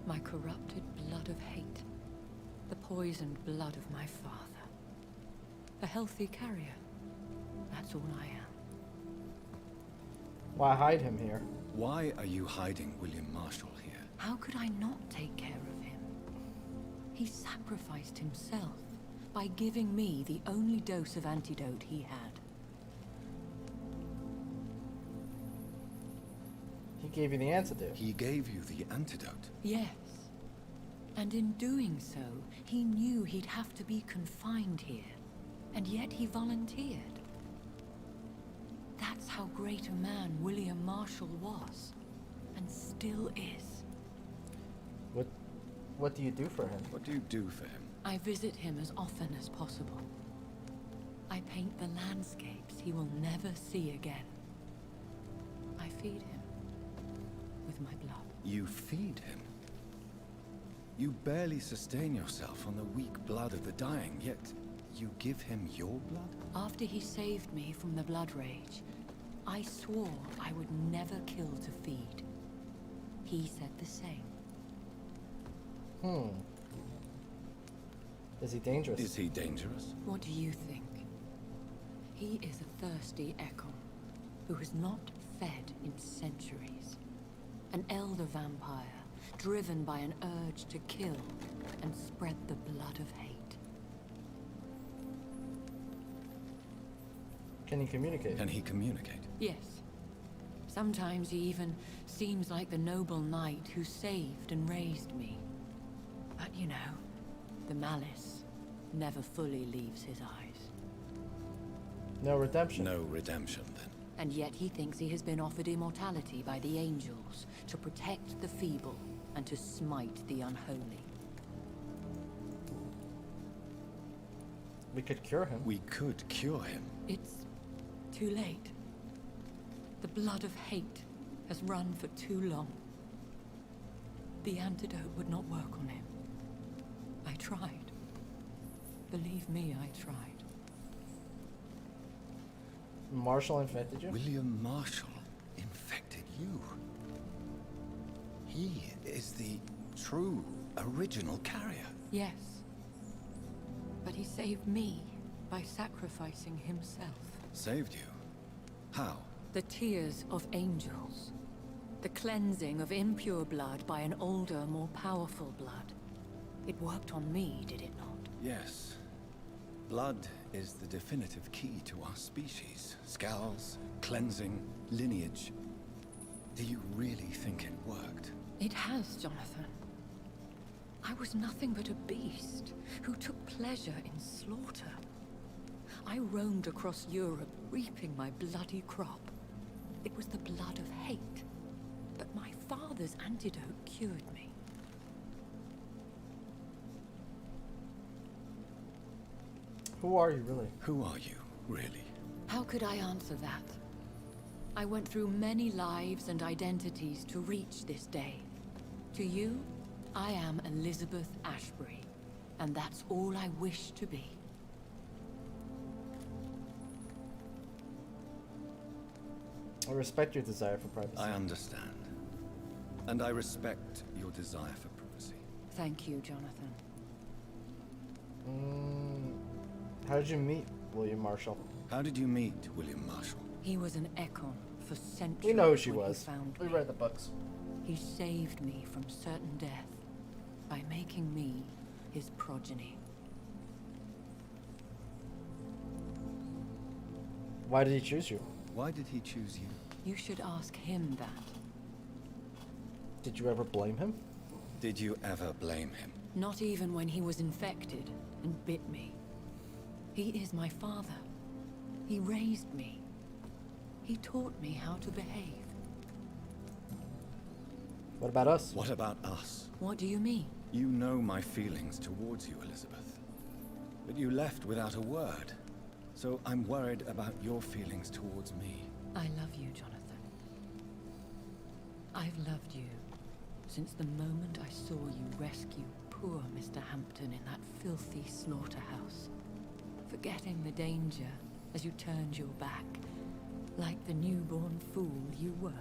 Speaker 6: My corrupted blood of hate. The poisoned blood of my father. A healthy carrier. That's all I am.
Speaker 1: Why hide him here?
Speaker 14: Why are you hiding William Marshall here?
Speaker 6: How could I not take care of him? He sacrificed himself by giving me the only dose of antidote he had.
Speaker 1: He gave you the antidote.
Speaker 14: He gave you the antidote?
Speaker 6: Yes. And in doing so, he knew he'd have to be confined here. And yet he volunteered. That's how great a man William Marshall was. And still is.
Speaker 1: What do you do for him?
Speaker 14: What do you do for him?
Speaker 6: I visit him as often as possible. I paint the landscapes he will never see again. I feed him with my blood.
Speaker 14: You feed him? You barely sustain yourself on the weak blood of the dying, yet you give him your blood?
Speaker 6: After he saved me from the blood rage, I swore I would never kill to feed. He said the same.
Speaker 1: Is he dangerous?
Speaker 14: Is he dangerous?
Speaker 6: What do you think? He is a thirsty Ekon, who has not fed in centuries. An elder vampire, driven by an urge to kill and spread the blood of hate.
Speaker 1: Can he communicate?
Speaker 14: Can he communicate?
Speaker 6: Yes. Sometimes he even seems like the noble knight who saved and raised me. But you know, the malice never fully leaves his eyes.
Speaker 1: No redemption?
Speaker 14: No redemption, then.
Speaker 6: And yet he thinks he has been offered immortality by the angels to protect the feeble and to smite the unholy.
Speaker 1: We could cure him.
Speaker 14: We could cure him.
Speaker 6: It's too late. The blood of hate has run for too long. The antidote would not work on him. I tried. Believe me, I tried.
Speaker 1: Marshall infected you?
Speaker 14: William Marshall infected you? He is the true, original carrier.
Speaker 6: Yes. But he saved me by sacrificing himself.
Speaker 14: Saved you? How?
Speaker 6: The tears of angels. The cleansing of impure blood by an older, more powerful blood. It worked on me, did it not?
Speaker 14: Yes. Blood is the definitive key to our species. Scars, cleansing, lineage. Do you really think it worked?
Speaker 6: It has, Jonathan. I was nothing but a beast who took pleasure in slaughter. I roamed across Europe, reaping my bloody crop. It was the blood of hate. But my father's antidote cured me.
Speaker 1: Who are you, really?
Speaker 14: Who are you, really?
Speaker 6: How could I answer that? I went through many lives and identities to reach this day. To you, I am Elizabeth Ashbury, and that's all I wish to be.
Speaker 1: I respect your desire for privacy.
Speaker 14: I understand. And I respect your desire for privacy.
Speaker 6: Thank you, Jonathan.
Speaker 1: How did you meet William Marshall?
Speaker 14: How did you meet William Marshall?
Speaker 6: He was an Ekon for centuries.
Speaker 1: We know who she
Speaker 6: when
Speaker 1: was.
Speaker 6: He found
Speaker 1: We
Speaker 6: me.
Speaker 1: read the books.
Speaker 6: He saved me from certain death by making me his progeny.
Speaker 1: Why did he choose you?
Speaker 14: Why did he choose you?
Speaker 6: You should ask him that.
Speaker 1: Did you ever blame him?
Speaker 14: Did you ever blame him?
Speaker 6: Not even when he was infected and bit me. He is my father. He raised me. He taught me how to behave.
Speaker 1: What about us?
Speaker 14: What about us?
Speaker 6: What do you mean?
Speaker 14: You know my feelings towards you, Elizabeth. But you left without a word. So I'm worried about your feelings towards me.
Speaker 6: I love you, Jonathan. I've loved you since the moment I saw you rescue poor Mr. Hampton in that filthy slaughterhouse. Forgetting the danger as you turned your back, like the newborn fool you were.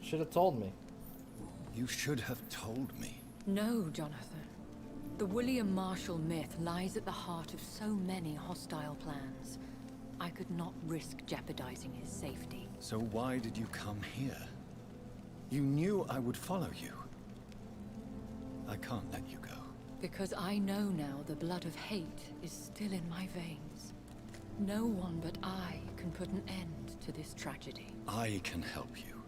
Speaker 1: Should have told me.
Speaker 14: You should have told me.
Speaker 6: No, Jonathan. The The William Marshall myth lies at the heart of so many hostile plans. I could not risk jeopardizing his safety.
Speaker 14: So why did you come here? You knew I would follow you. I can't let you go.
Speaker 6: Because I know now the blood of hate is still in my veins. No one but I can put an end to this tragedy.
Speaker 14: I can help you.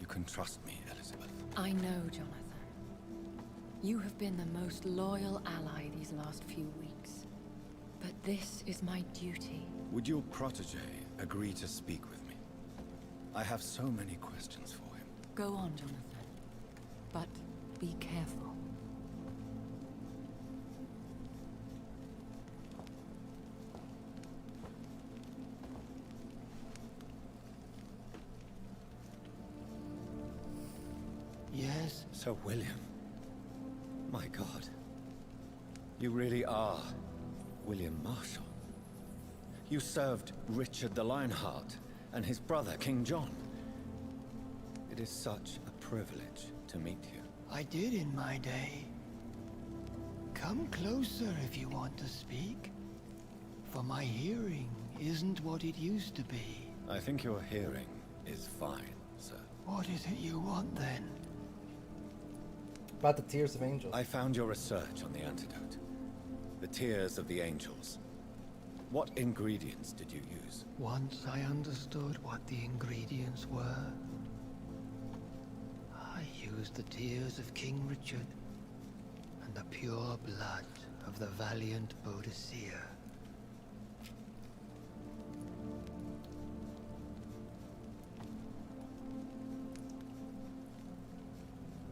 Speaker 14: You can trust me, Elizabeth.
Speaker 6: I know, Jonathan. You have been the most loyal ally these last few weeks. But this is my duty.
Speaker 14: Would your protege agree to speak with me? I have so many questions for him.
Speaker 6: Go on, Jonathan. But be careful.
Speaker 7: Yes?
Speaker 14: Sir William. My God. You really are William Marshall. You served Richard the Lionheart and his brother, King John. It is such a privilege to meet you.
Speaker 7: I did in my day. Come closer if you want to speak. For my hearing isn't what it used to be.
Speaker 14: I think your hearing is fine, sir.
Speaker 7: What is it you want then?
Speaker 1: About the Tears of Angels.
Speaker 14: I found your research on the antidote. The Tears of the Angels. What ingredients did you use?
Speaker 7: Once I understood what the ingredients were, I used the tears of King Richard and the pure blood of the valiant Boadicea.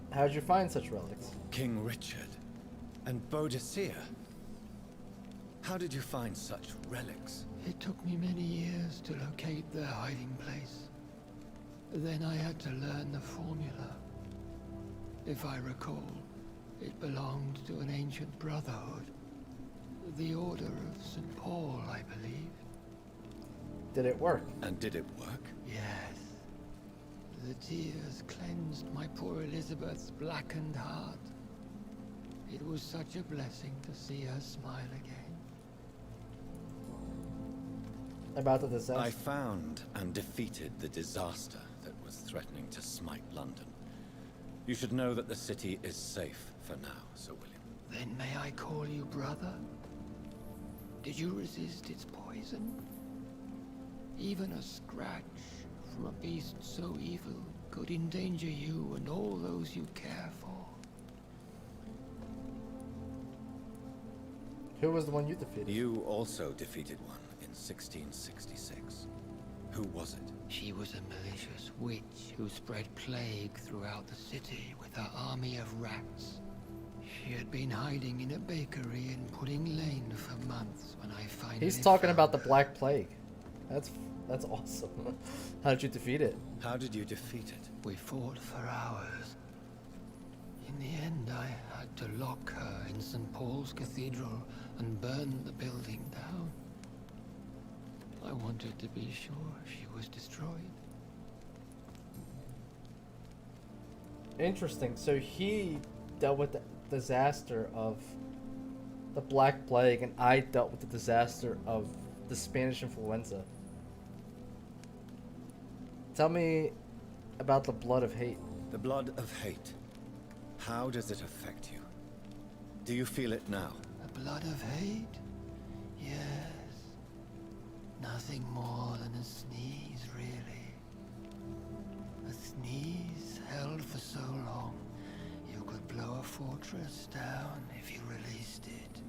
Speaker 1: How'd you find such relics?
Speaker 14: King Richard and Boadicea. How did you find such relics?
Speaker 7: It took me many years to locate their hiding place. Then I had to learn the formula. If I recall, it belonged to an ancient brotherhood. The Order of St. Paul, I believe.
Speaker 1: Did it work?
Speaker 14: And did it work?
Speaker 7: Yes. The tears cleansed my poor Elizabeth's blackened heart. It was such a blessing to see her smile again.
Speaker 1: About the disaster?
Speaker 14: I found and defeated the disaster that was threatening to smite London. You should know that the city is safe for now, Sir William.
Speaker 7: Then may I call you brother? Did you resist its poison? Even a scratch from a beast so evil could endanger you and all those you care for.
Speaker 1: Who was the one you defeated?
Speaker 14: You also defeated one in 1666. Who was it?
Speaker 7: She was a malicious witch who spread plague throughout the city with her army of rats. She had been hiding in a bakery in Pudding Lane for months when I finally
Speaker 1: He's talking
Speaker 7: found
Speaker 1: about the
Speaker 7: her.
Speaker 1: Black Plague. That's awesome. How did you defeat it?
Speaker 14: How did you defeat it?
Speaker 7: We fought for hours. In the end, I had to lock her in St. Paul's Cathedral and burn the building down. I wanted to be sure she was destroyed.
Speaker 1: Interesting. So he dealt with the disaster of the Black Plague, and I dealt with the disaster of the Spanish influenza. Tell me about the blood of hate.
Speaker 14: The blood of hate. How does it affect you? Do you feel it now?
Speaker 7: The blood of hate? Yes. Nothing more than a sneeze, really. A sneeze held for so long, you could blow a fortress down if you released it.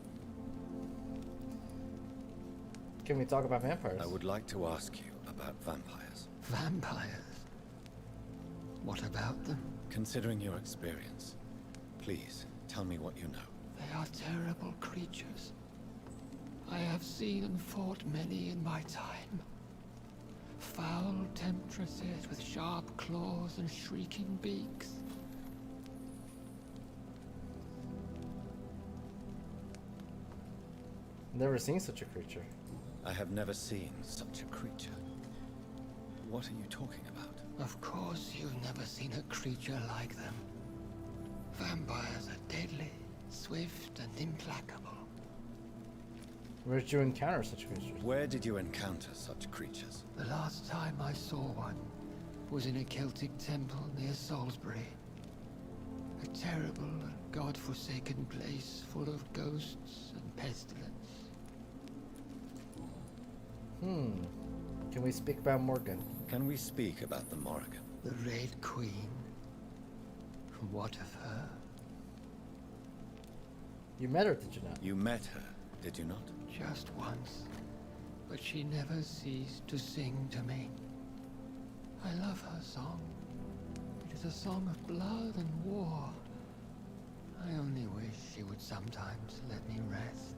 Speaker 1: Can we talk about vampires?
Speaker 14: I would like to ask you about vampires.
Speaker 7: Vampires? What about them?
Speaker 14: Considering your experience, please tell me what you know.
Speaker 7: They are terrible creatures. I have seen and fought many in my time. Foul temptresses with sharp claws and shrieking beaks.
Speaker 1: Never seen such a creature.
Speaker 14: I have never seen such a creature. What are you talking about?
Speaker 7: Of course you've never seen a creature like them. Vampires are deadly, swift and implacable.
Speaker 1: Where did you encounter such creatures?
Speaker 14: Where did you encounter such creatures?
Speaker 7: The last time I saw one was in a Celtic temple near Salisbury. A terrible and god-forsaken place full of ghosts and pestilence.
Speaker 1: Can we speak about Morgan?
Speaker 14: Can we speak about the Morrigan?
Speaker 7: The Red Queen. What of her?
Speaker 1: You met her, did you not?
Speaker 14: You met her, did you not?
Speaker 7: Just once. But she never ceased to sing to me. I love her song. It is a song of blood and war. I only wish she would sometimes let me rest.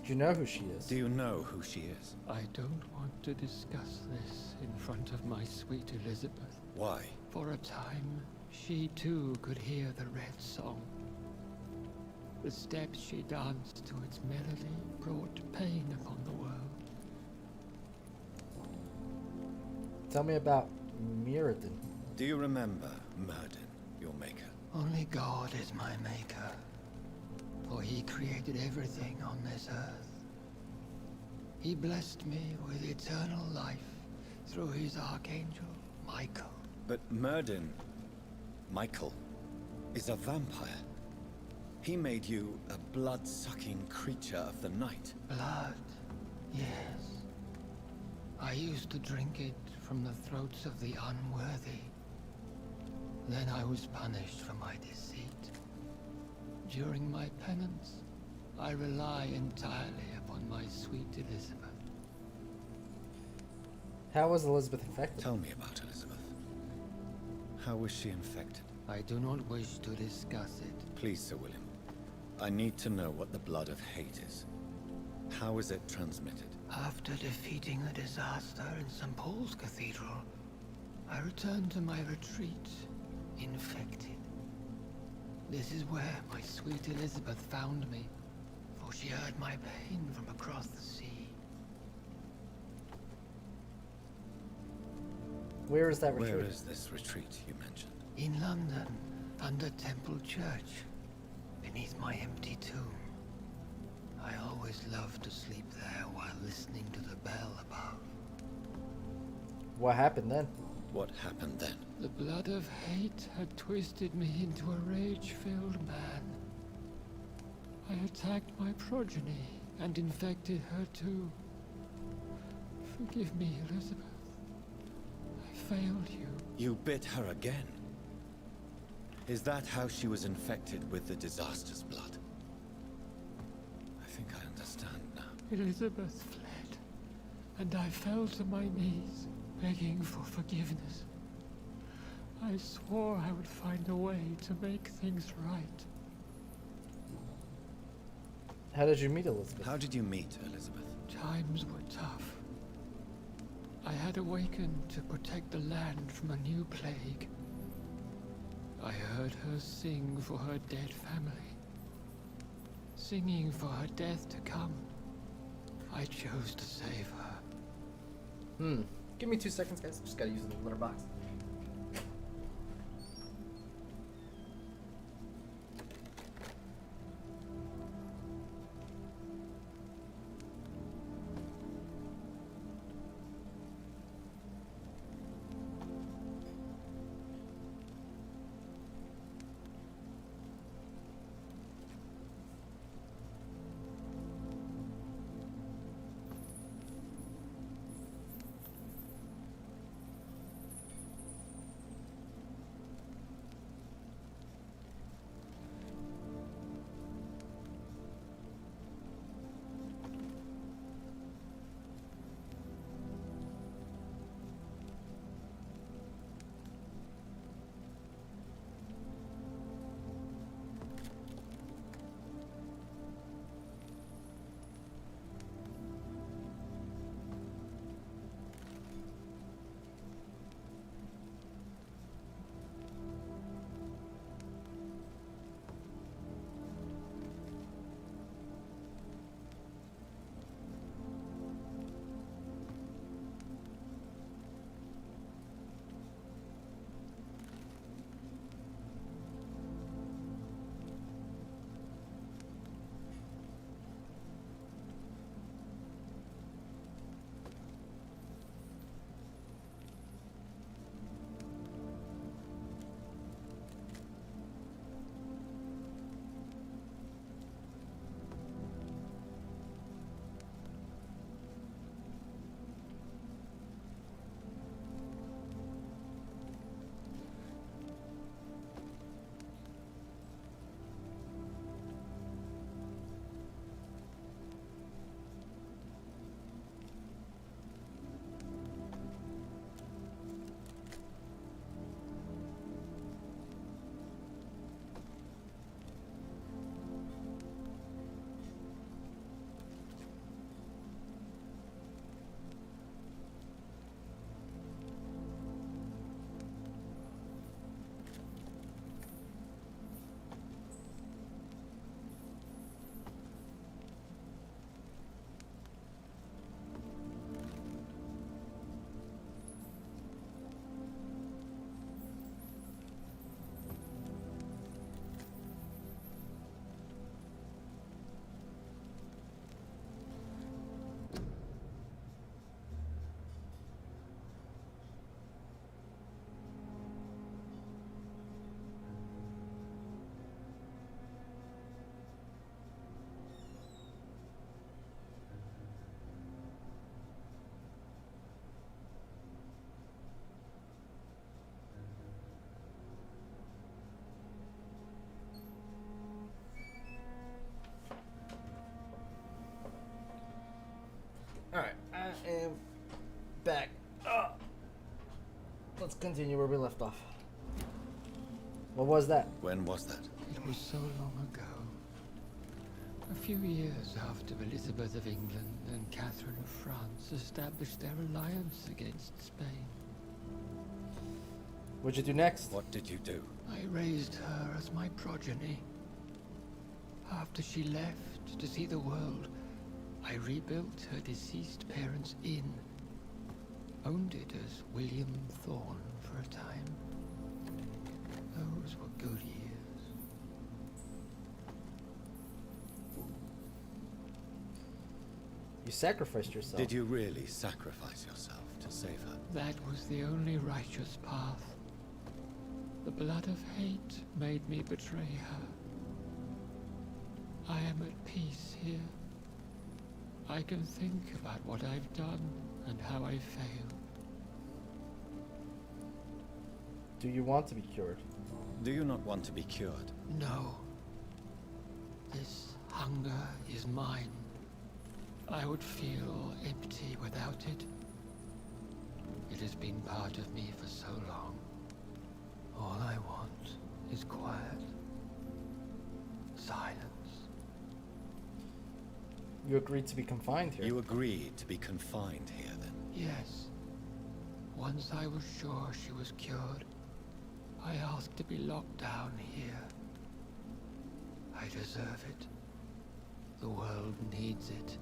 Speaker 1: Do you know who she is?
Speaker 14: Do you know who she is?
Speaker 7: I don't want to discuss this in front of my sweet Elizabeth.
Speaker 14: Why?
Speaker 7: For a time, she too could hear the Red Song. The steps she danced to its melody brought pain upon the world.
Speaker 1: Tell me about Mirrodin.
Speaker 14: Do you remember Myrddin, your maker?
Speaker 7: Only God is my maker, for he created everything on this earth. He blessed me with eternal life through his archangel, Michael.
Speaker 14: But Myrddin, Michael, is a vampire. He made you a blood-sucking creature of the night.
Speaker 7: Blood, yes. I used to drink it from the throats of the unworthy. Then I was punished for my deceit. During my penance, I rely entirely upon my sweet Elizabeth.
Speaker 1: How was Elizabeth infected?
Speaker 14: Tell me about Elizabeth. How was she infected?
Speaker 7: I do not wish to discuss it.
Speaker 14: Please, Sir William. I need to know what the blood of hate is. How is it transmitted?
Speaker 7: After defeating the disaster in St. Paul's Cathedral, I returned to my retreat, infected. This is where my sweet Elizabeth found me, for she heard my pain from across the sea.
Speaker 1: Where is that retreat?
Speaker 14: Where is this retreat you mentioned?
Speaker 7: In London, under Temple Church, beneath my empty tomb. I always loved to sleep there while listening to the bell above.
Speaker 1: What happened then?
Speaker 14: What happened then?
Speaker 7: The blood of hate had twisted me into a rage-filled man. I attacked my progeny and infected her too. Forgive me, Elizabeth. I failed you.
Speaker 14: You bit her again. Is that how she was infected with the disaster's blood? I think I understand now.
Speaker 7: Elizabeth fled, and I fell to my knees, begging for forgiveness. I swore I would find a way to make things right.
Speaker 1: How did you meet Elizabeth?
Speaker 14: How did you meet Elizabeth?
Speaker 7: Times were tough. I had awakened to protect the land from a new plague. I heard her sing for her dead family. Singing for her death to come. I chose to save her.
Speaker 1: Give me 2 seconds, guys. Just gotta use the litter box. continue where we left off. What was that?
Speaker 2: When was that?
Speaker 7: It was so long ago. A few years after Elizabeth of England and Catherine of France established their alliance against Spain.
Speaker 1: What'd you do next?
Speaker 2: What did you do?
Speaker 7: I raised her as my progeny. After she left to see the world, I rebuilt her deceased parents' inn. Owned it as William Thorne for a time. Those were good years.
Speaker 1: You sacrificed yourself.
Speaker 2: Did you really sacrifice yourself to save her?
Speaker 7: That was the only righteous path. The blood of hate made me betray her. I am at peace here. I can think about what I've done and how I failed.
Speaker 1: Do you want to be cured?
Speaker 2: Do you not want to be cured?
Speaker 7: No. This hunger is mine. I would feel empty without it. It has been part of me for so long. All I want is quiet. Silence.
Speaker 1: You agreed to be confined here.
Speaker 2: You agreed to be confined here, then?
Speaker 7: Yes. Once I was sure she was cured, I asked to be locked down here. I deserve it. The world needs it.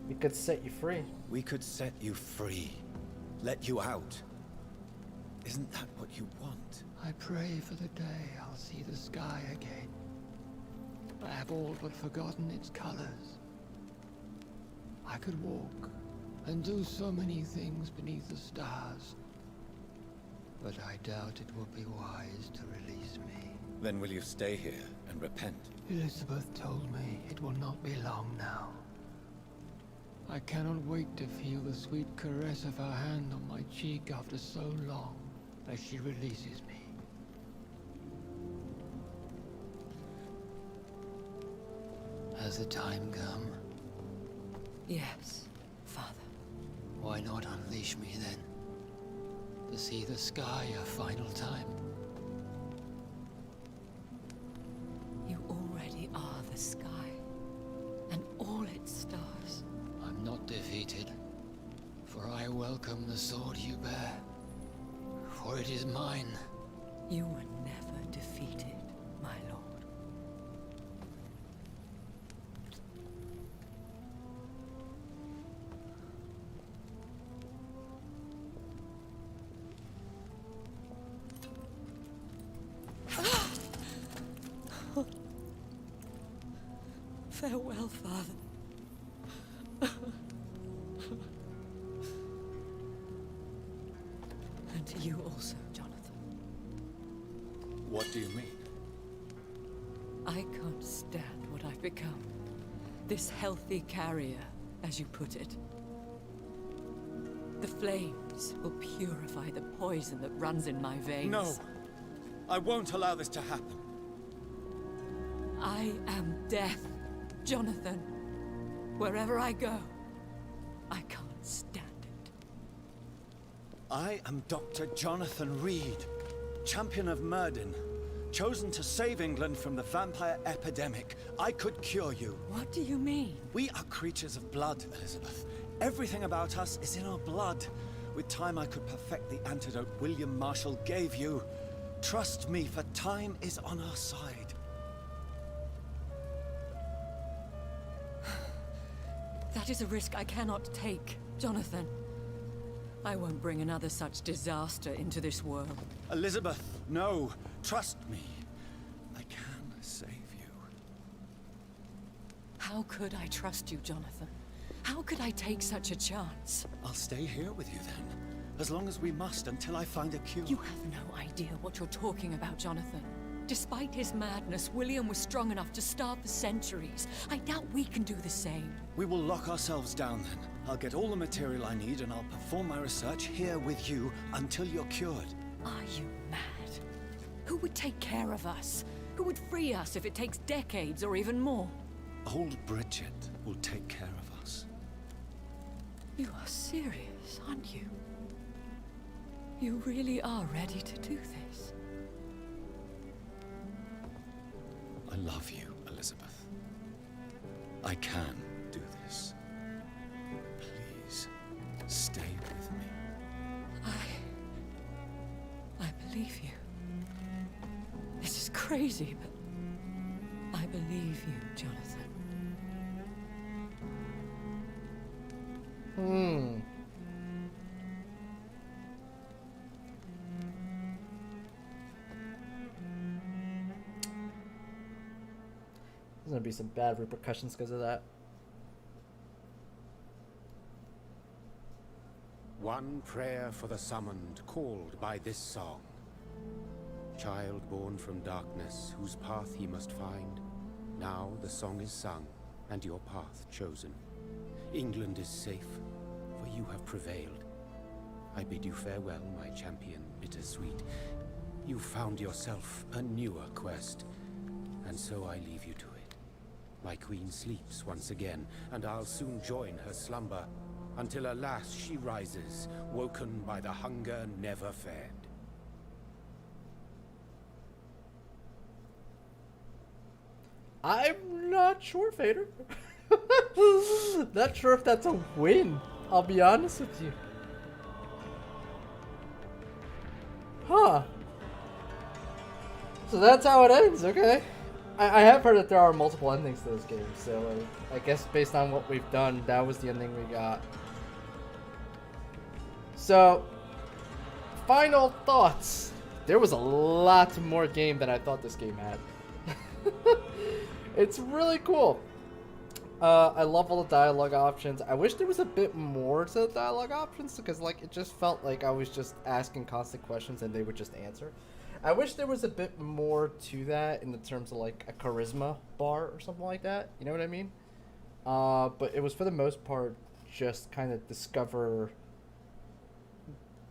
Speaker 1: We could set you free.
Speaker 2: We could set you free. Let you out. Isn't that what you want?
Speaker 7: I pray for the day I'll see the sky again. I have all but forgotten its colors. I could walk and do so many things beneath the stars. But I doubt it will be wise to release me.
Speaker 2: Then will you stay here and repent?
Speaker 7: Elizabeth told me it will not be long now. I cannot wait to feel the sweet caress of her hand on my cheek after so long as she releases me. Has the time come?
Speaker 6: Yes, Father.
Speaker 7: Why not unleash me then? To see the sky a final time?
Speaker 6: You already are the sky, and all its stars.
Speaker 7: I'm not defeated, for I welcome the sword you bear, for it is mine.
Speaker 6: You were never defeated, my lord. Farewell, Father. And to you also, Jonathan.
Speaker 2: What do you mean?
Speaker 6: I can't stand what I've become. This healthy carrier, as you put it. The flames will purify the poison that runs in my veins.
Speaker 2: No! I won't allow this to happen.
Speaker 6: I am death, Jonathan. Wherever I go, I can't stand it.
Speaker 2: I am Dr. Jonathan Reed, champion of Myrddin, chosen to save England from the vampire epidemic. I could cure you.
Speaker 6: What do you mean?
Speaker 2: We are creatures of blood, Elizabeth. Everything about us is in our blood. With time, I could perfect the antidote William Marshall gave you. Trust me, for time is on our side.
Speaker 6: That is a risk I cannot take, Jonathan. I won't bring another such disaster into this world.
Speaker 2: Elizabeth, no. Trust me. I can save you.
Speaker 6: How could I trust you, Jonathan? How could I take such a chance?
Speaker 2: I'll stay here with you then. As long as we must, until I find a cure.
Speaker 6: You have no idea what you're talking about, Jonathan. Despite his madness, William was strong enough to starve for centuries. I doubt we can do the same.
Speaker 2: We will lock ourselves down then. I'll get all the material I need and I'll perform my research here with you until you're cured.
Speaker 6: Are you mad? Who would take care of us? Who would free us if it takes decades or even more?
Speaker 2: Old Bridget will take care of us.
Speaker 6: You are serious? this, aren't you? You really are ready to do this.
Speaker 14: I love you, Elizabeth. I can do this. Please, stay with me.
Speaker 6: I believe you. This is crazy, but I believe you, Jonathan.
Speaker 1: There's gonna be some bad repercussions because of that.
Speaker 10: One prayer for the summoned, called by this song. Child born from darkness, whose path ye must find. Now the song is sung, and your path chosen. England is safe, for you have prevailed. I bid you farewell, my champion, bittersweet. You found yourself a newer quest, and so I leave you to it. My queen sleeps once again, and I'll soon join her slumber, until alas she rises, woken by the hunger never fed.
Speaker 1: I'm not sure, Fader. Not sure if that's a win. I'll be honest with you. Huh. So that's how it ends, okay. I have heard that there are multiple endings to this game, so I guess based on what we've done, that was the ending we got. So, final thoughts. There was a lot more game than I thought this game had. It's really cool. I love all the dialogue options. I wish there was a bit more to the dialogue options, because like it just felt like I was just asking constant questions and they would just answer. I wish there was a bit more to that in the terms of like a charisma bar or something like that. You know what I mean? But it was for the most part just kind of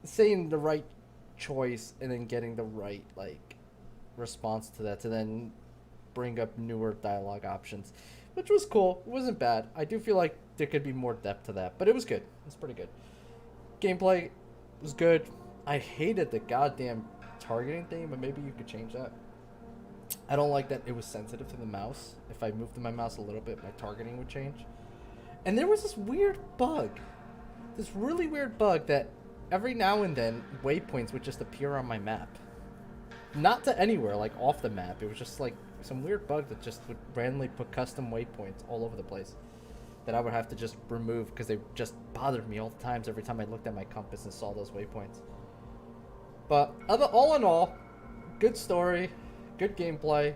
Speaker 1: saying the right choice and then getting the right like response to that to then bring up newer dialogue options, which was cool. It wasn't bad. I do feel like there could be more depth to that, but it was good. It was pretty good. Gameplay was good. I hated the goddamn targeting thing, but maybe you could change that. I don't like that it was sensitive to the mouse. If I moved my mouse a little bit, my targeting would change. And there was this weird bug. This really weird bug that every now and then waypoints would just appear on my map. Not to anywhere, like off the map. It was just like some weird bug that just would randomly put custom waypoints all over the place that I would have to just remove because they just bothered me all the times every time I looked at my compass and saw those waypoints. But all in all, good story, good gameplay.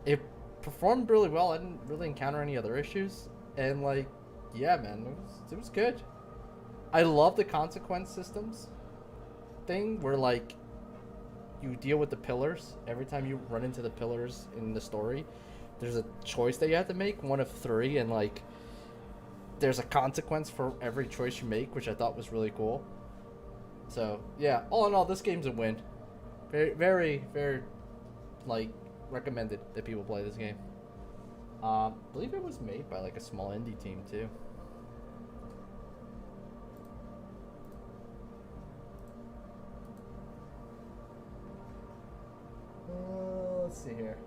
Speaker 1: It performed really well. I didn't really encounter any other issues. And like, yeah, man, it was good. I love the consequence systems thing where like you deal with the pillars. Every time you run into the pillars in the story, there's a choice that you have to make, one of three, and like there's a consequence for every choice you make, which I thought was really cool. So yeah, all in all, this game's a win. Very, very, very like recommended that people play this game. I believe it was made by like a small indie team too. Let's see here.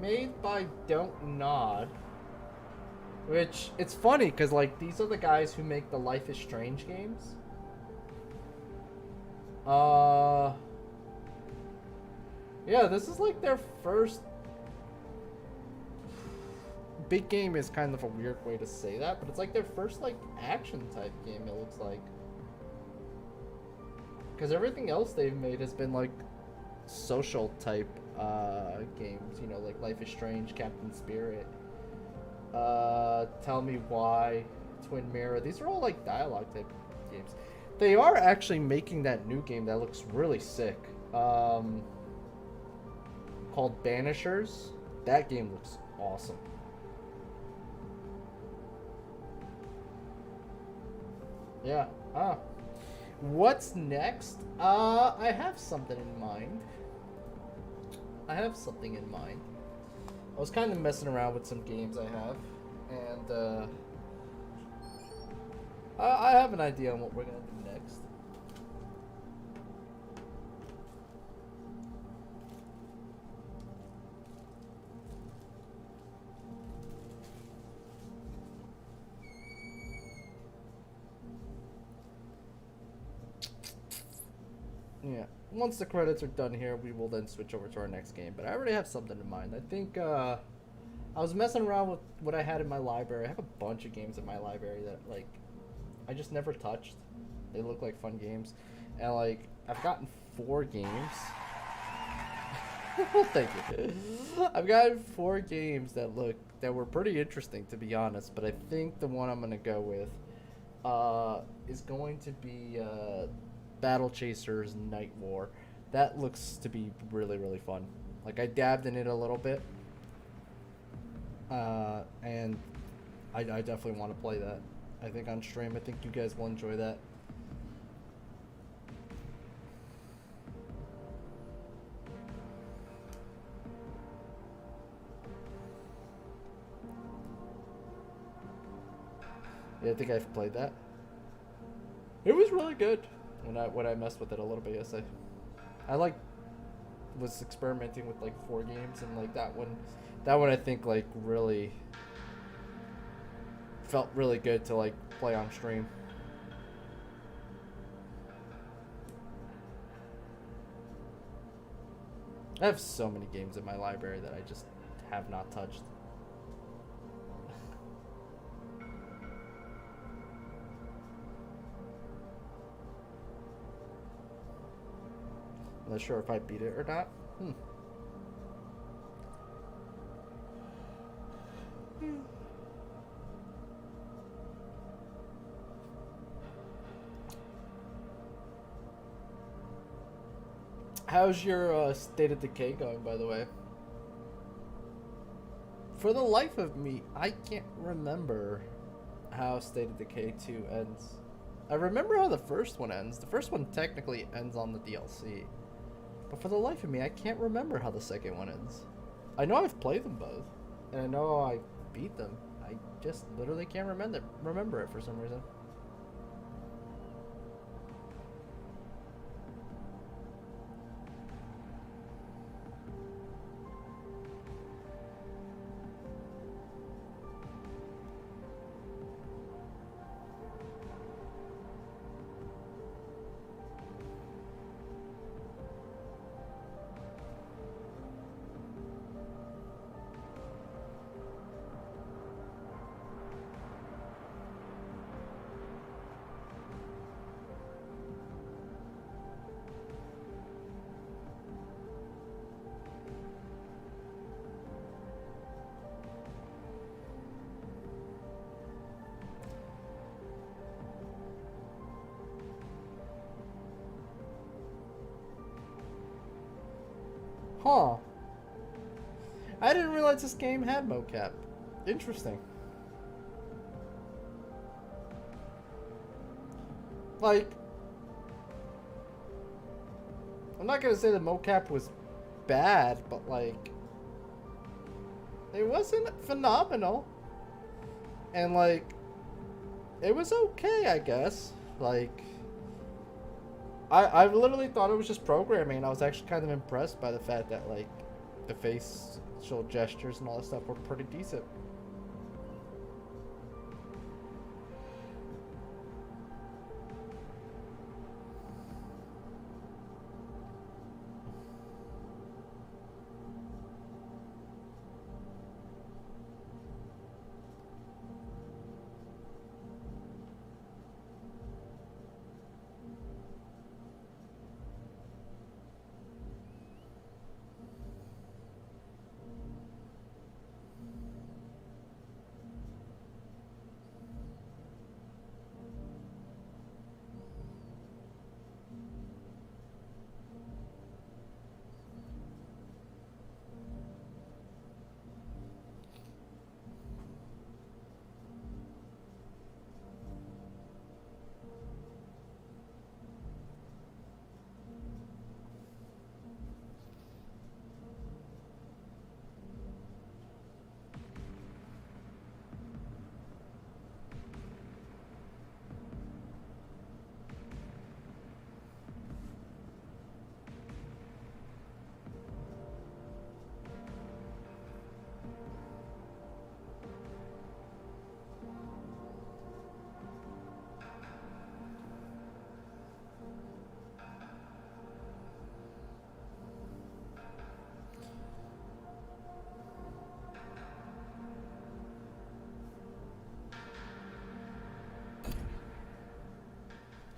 Speaker 1: Made by Don't Nod. Which, it's funny, because, like, these are the guys who make the Life is Strange games. Yeah, this is, like, their first... Big game is kind of a weird way to say that, but it's, like, their first, like, action-type game, it looks like. Because everything else they've made has been, like, social-type, games. You know, like Life is Strange, Captain Spirit. Tell Me Why, Twin Mirror. These are all like dialogue type games. They are actually making that new game that looks really sick. Called called Banishers. That game looks awesome. Yeah. What's next? I have something in mind. I was kind of messing around with some games I have, and I have an idea on what we're gonna do next. Yeah. Once the credits are done here, we will then switch over to our next game. But I already have something in mind. I think I was messing around with what I had in my library. I have a bunch of games in my library that like I just never touched. They look like fun games, and like I've gotten 4 games. Well, thank you. I've gotten 4 games that were pretty interesting, to be honest. But I think the one I'm gonna go with is going to be Battle Chasers Night War. That looks to be really, really fun. Like, I dabbed in it a little bit, and I definitely want to play that. I think on stream, I think you guys will enjoy that. Yeah, I think I've played that. It was really good when I messed with it a little bit yesterday. I was experimenting with like 4 games, and like that one I think like really felt really good to like play on stream. I have so many games in my library that I just have not touched. I'm not sure if I beat it or not. How's your State of Decay going, by the way? For the life of me, I can't remember how State of Decay 2 ends. I remember how the first one ends. The first one technically ends on the DLC. But for the life of me, I can't remember how the second one ends. I know I've played them both, and I know I beat them. I just literally can't remember it for some reason. Huh. I didn't realize this game had mocap. Interesting. Like, I'm not gonna say the mocap was bad, but like, it wasn't phenomenal. And like, it was okay, I guess. Like, I literally thought it was just programming, and I was actually kind of impressed by the fact that like the facial gestures and all that stuff were pretty decent.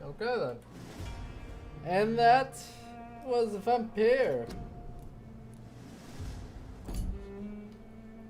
Speaker 1: Okay then. And that was Vampyr.